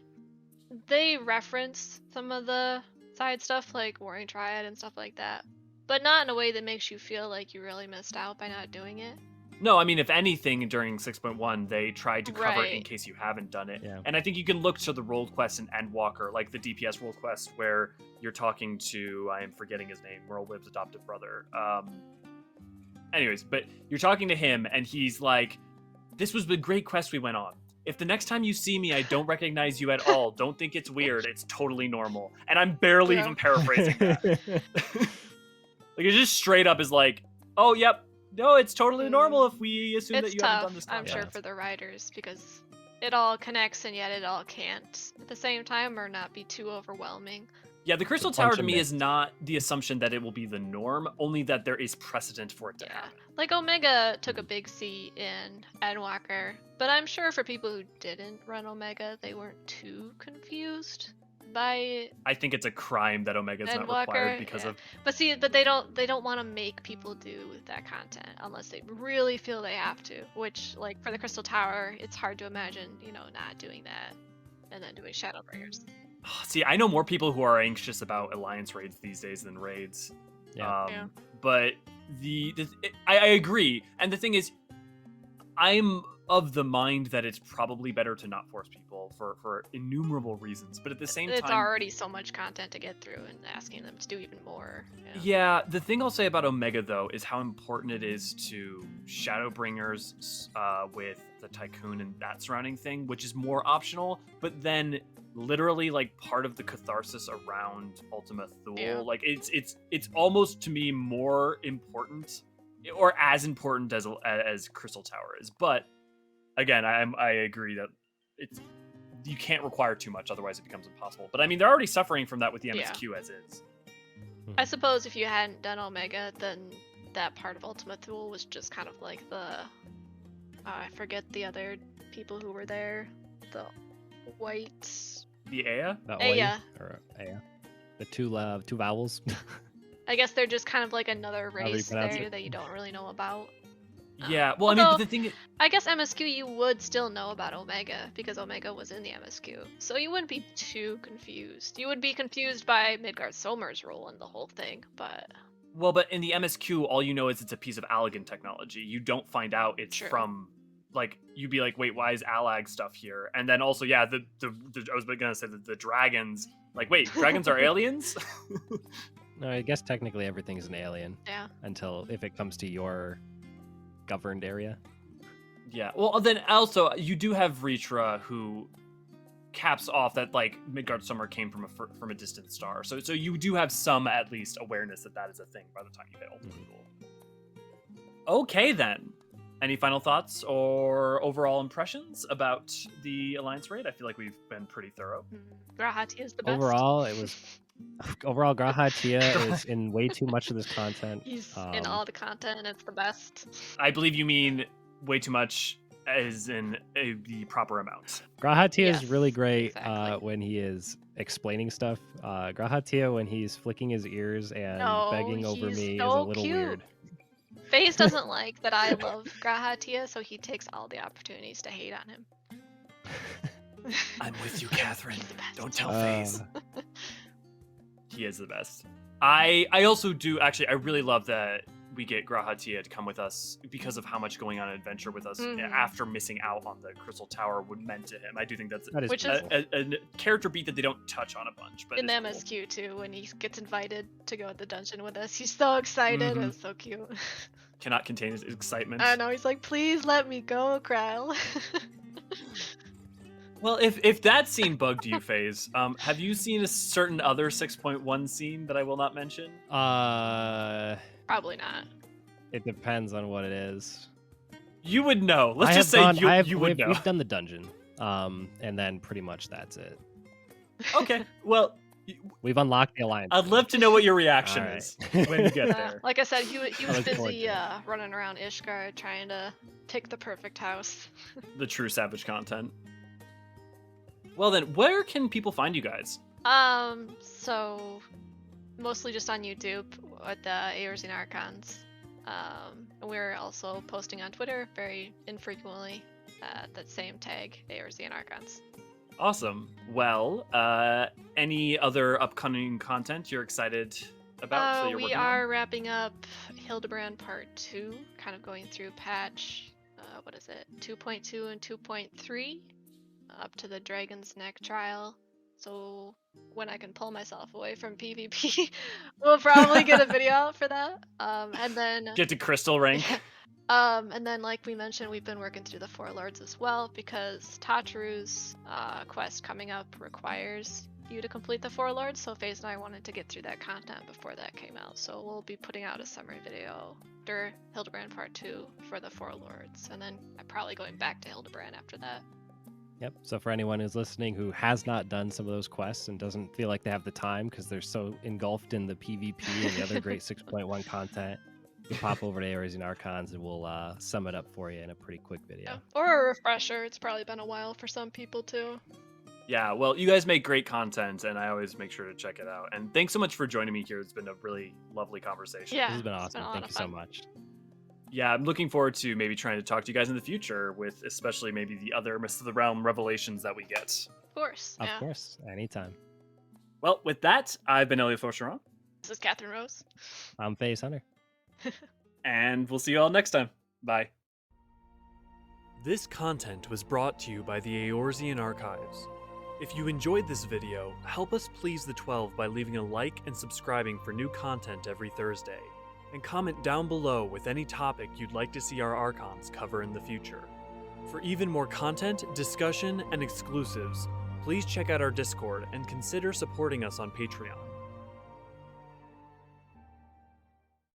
Speaker 2: they reference some of the side stuff, like Warring Triad and stuff like that, but not in a way that makes you feel like you really missed out by not doing it.
Speaker 1: No, I mean, if anything, during 6.1, they tried to cover it in
Speaker 2: Right.
Speaker 1: case you haven't done it.
Speaker 3: Yeah.
Speaker 1: And I think you can look to the role quest in Endwalker, like the DPS role quest, where you're talking to, I am forgetting his name, Merlwyb's adopted brother. Anyways, but you're talking to him, and he's like, this was the great quest we went on. If the next time you see me, I don't recognize you at all, don't think it's weird. It's totally normal. And I'm barely even paraphrasing that. Like, it just straight up is like, oh, yep. No, it's totally normal if we assume
Speaker 2: It's
Speaker 1: that you haven't
Speaker 2: tough,
Speaker 1: done this.
Speaker 2: I'm sure, for the writers, because it all connects and yet it all can't at the same time, or not be too overwhelming.
Speaker 1: Yeah, the Crystal
Speaker 3: bunch
Speaker 1: Tower
Speaker 3: of
Speaker 1: to me is
Speaker 3: myths.
Speaker 1: not the assumption that it will be the norm, only that there is precedent for it to
Speaker 2: Yeah.
Speaker 1: happen.
Speaker 2: Like Omega took a big seat in Endwalker, but I'm sure for people who didn't run Omega, they weren't too confused by
Speaker 1: I think it's a crime that Omega is not required
Speaker 2: Endwalker.
Speaker 1: because
Speaker 2: Yeah.
Speaker 1: of.
Speaker 2: But they don't want to make people do that content unless they really feel they have to. Which, like for the Crystal Tower, it's hard to imagine, not doing that and then doing Shadowbringers.
Speaker 1: See, I know more people who are anxious about Alliance raids these days than raids.
Speaker 3: Yeah.
Speaker 2: Yeah.
Speaker 1: But I agree, and the thing is, I'm of the mind that it's probably better to not force people for innumerable reasons. But at the same
Speaker 2: It's
Speaker 1: time,
Speaker 2: already so much content to get through, and asking them to do even more.
Speaker 1: yeah, the thing I'll say about Omega though is how important it is to Shadowbringers with the Tycoon and that surrounding thing, which is more optional, but then literally like part of the catharsis around Ultima Thule.
Speaker 2: Yeah.
Speaker 1: Like it's almost to me more important, or as important as Crystal Tower is. But again, I agree that you can't require too much, otherwise it becomes impossible. But I mean, they're already suffering from that with the
Speaker 2: Yeah.
Speaker 1: MSQ as is.
Speaker 2: I suppose if you hadn't done Omega, then that part of Ultima Thule was just kind of like the I forget the other people who were there. The white.
Speaker 1: The Aya?
Speaker 3: The
Speaker 2: Aya.
Speaker 3: or Aya. The two vowels.
Speaker 2: I guess they're just kind of like another
Speaker 3: However you
Speaker 2: race
Speaker 3: pronounce
Speaker 2: there
Speaker 3: it.
Speaker 2: that you don't really know about.
Speaker 1: Yeah, well, I mean,
Speaker 2: although-
Speaker 1: but the thing is,
Speaker 2: I guess MSQ you would still know about Omega because Omega was in the MSQ, so you wouldn't be too confused. You would be confused by Midgard Somer's role in the whole thing, but
Speaker 1: well, but in the MSQ, all you know is it's a piece of Allagan technology. You don't find out it's
Speaker 2: True.
Speaker 1: from, like, you'd be like, wait, why is Allag stuff here? And then also, yeah, the I was gonna say the dragons. Like, wait, dragons are aliens?
Speaker 3: No, I guess technically everything's an alien
Speaker 2: yeah.
Speaker 3: until if it comes to your governed area.
Speaker 1: Yeah. Well, then also you do have Ritra who caps off that like Midgard Summer came from a distant star. So you do have some at least awareness that is a thing by the time you hit Ultimate Duel. Okay then. Any final thoughts or overall impressions about the Alliance raid? I feel like we've been pretty thorough.
Speaker 2: Grahati is the best.
Speaker 3: Overall, Grahatia is in way too much of this content.
Speaker 2: He's in all the content and it's the best.
Speaker 1: I believe you mean way too much as in the proper amount.
Speaker 3: Grahatia
Speaker 2: Yes,
Speaker 3: is really great
Speaker 2: exactly.
Speaker 3: when he is explaining stuff. Grahatia, when he's flicking his ears and
Speaker 2: No,
Speaker 3: begging over
Speaker 2: he's
Speaker 3: me, is
Speaker 2: so
Speaker 3: a little
Speaker 2: cute.
Speaker 3: weird.
Speaker 2: FaZe doesn't like that I love Grahatia, so he takes all the opportunities to hate on him.
Speaker 1: I'm with you, Catherine.
Speaker 2: He's the best.
Speaker 1: Don't tell
Speaker 3: Uh,
Speaker 1: FaZe. He is the best. I also do actually. I really love that we get Grahatia to come with us because of how much going on an adventure with us
Speaker 2: Mhm.
Speaker 1: after missing out on the Crystal Tower would meant to him. I do think that's
Speaker 3: That is
Speaker 2: Which
Speaker 3: cool.
Speaker 2: is-
Speaker 1: a character beat that they don't touch on a bunch. But
Speaker 2: In the
Speaker 1: it's cool.
Speaker 2: MSQ too, when he gets invited to go at the dungeon with us, he's so excited.
Speaker 1: Mhm.
Speaker 2: It's so cute.
Speaker 1: Cannot contain his excitement.
Speaker 2: I know, he's like, please let me go, Kryle.
Speaker 1: Well, if that scene bugged you, FaZe, have you seen a certain other 6.1 scene that I will not mention?
Speaker 2: Probably not.
Speaker 3: It depends on what it is.
Speaker 1: You would know. Let's
Speaker 3: I
Speaker 1: just
Speaker 3: have
Speaker 1: say
Speaker 3: gone-
Speaker 1: you would know.
Speaker 3: We've done the dungeon, and then pretty much that's it.
Speaker 1: Okay, well,
Speaker 3: We've unlocked the alliance.
Speaker 1: I'd love to know what your reaction
Speaker 3: All right.
Speaker 1: is when you get there.
Speaker 2: Like I said, he was
Speaker 3: look forward
Speaker 2: busy
Speaker 3: to it.
Speaker 2: running around Ishgard trying to pick the perfect house.
Speaker 1: The true Savage content. Well then, where can people find you guys?
Speaker 2: So mostly just on YouTube with the Eorzean Archons. And we're also posting on Twitter very infrequently that same tag, Eorzean Archons.
Speaker 1: Awesome. Well, any other upcoming content you're excited about? that you're
Speaker 2: We
Speaker 1: working
Speaker 2: are wrapping up Hildebrand Part 2, kind of going through patch, 2.2 and 2.3, up to the Dragon's Neck trial. So when I can pull myself away from PvP, we'll probably get a video out for that. And then
Speaker 1: on? Get to Crystal rank.
Speaker 2: and then, like we mentioned, we've been working through the Four Lords as well because Tataru's quest coming up requires you to complete the Four Lords. So FaZe and I wanted to get through that content before that came out. So we'll be putting out a summary video after Hildebrand Part 2 for the Four Lords, and then I'm probably going back to Hildebrand after that.
Speaker 3: Yep. So for anyone who's listening who has not done some of those quests and doesn't feel like they have the time because they're so engulfed in the PvP and the other great 6.1 content, you pop over to EorzeanArchons and we'll sum it up for you in a pretty quick video.
Speaker 2: Yeah. Or a refresher. It's probably been a while for some people too.
Speaker 1: Yeah, well, you guys make great content, and I always make sure to check it out. And thanks so much for joining me here. It's been a really lovely conversation.
Speaker 2: Yeah.
Speaker 3: This has been
Speaker 2: it's
Speaker 3: awesome.
Speaker 2: a lot
Speaker 3: Thank
Speaker 2: of
Speaker 3: you so
Speaker 2: fun.
Speaker 3: much.
Speaker 1: Yeah, I'm looking forward to maybe trying to talk to you guys in the future with especially maybe the other Mists of the Realm revelations that we get.
Speaker 2: Of course.
Speaker 3: Of
Speaker 2: Yeah.
Speaker 3: course. Anytime.
Speaker 1: Well, with that, I've been Elliot Forcheron,
Speaker 2: This is Catherine Rose.
Speaker 3: I'm Face Hunter.
Speaker 1: and we'll see you all next time. Bye. This content was brought to you by the Eorzean Archives. If you enjoyed this video, help us please the 12 by leaving a like and subscribing for new content every Thursday. And comment down below with any topic you'd like to see our Archons cover in the future. For even more content, discussion, and exclusives, please check out our Discord and consider supporting us on Patreon.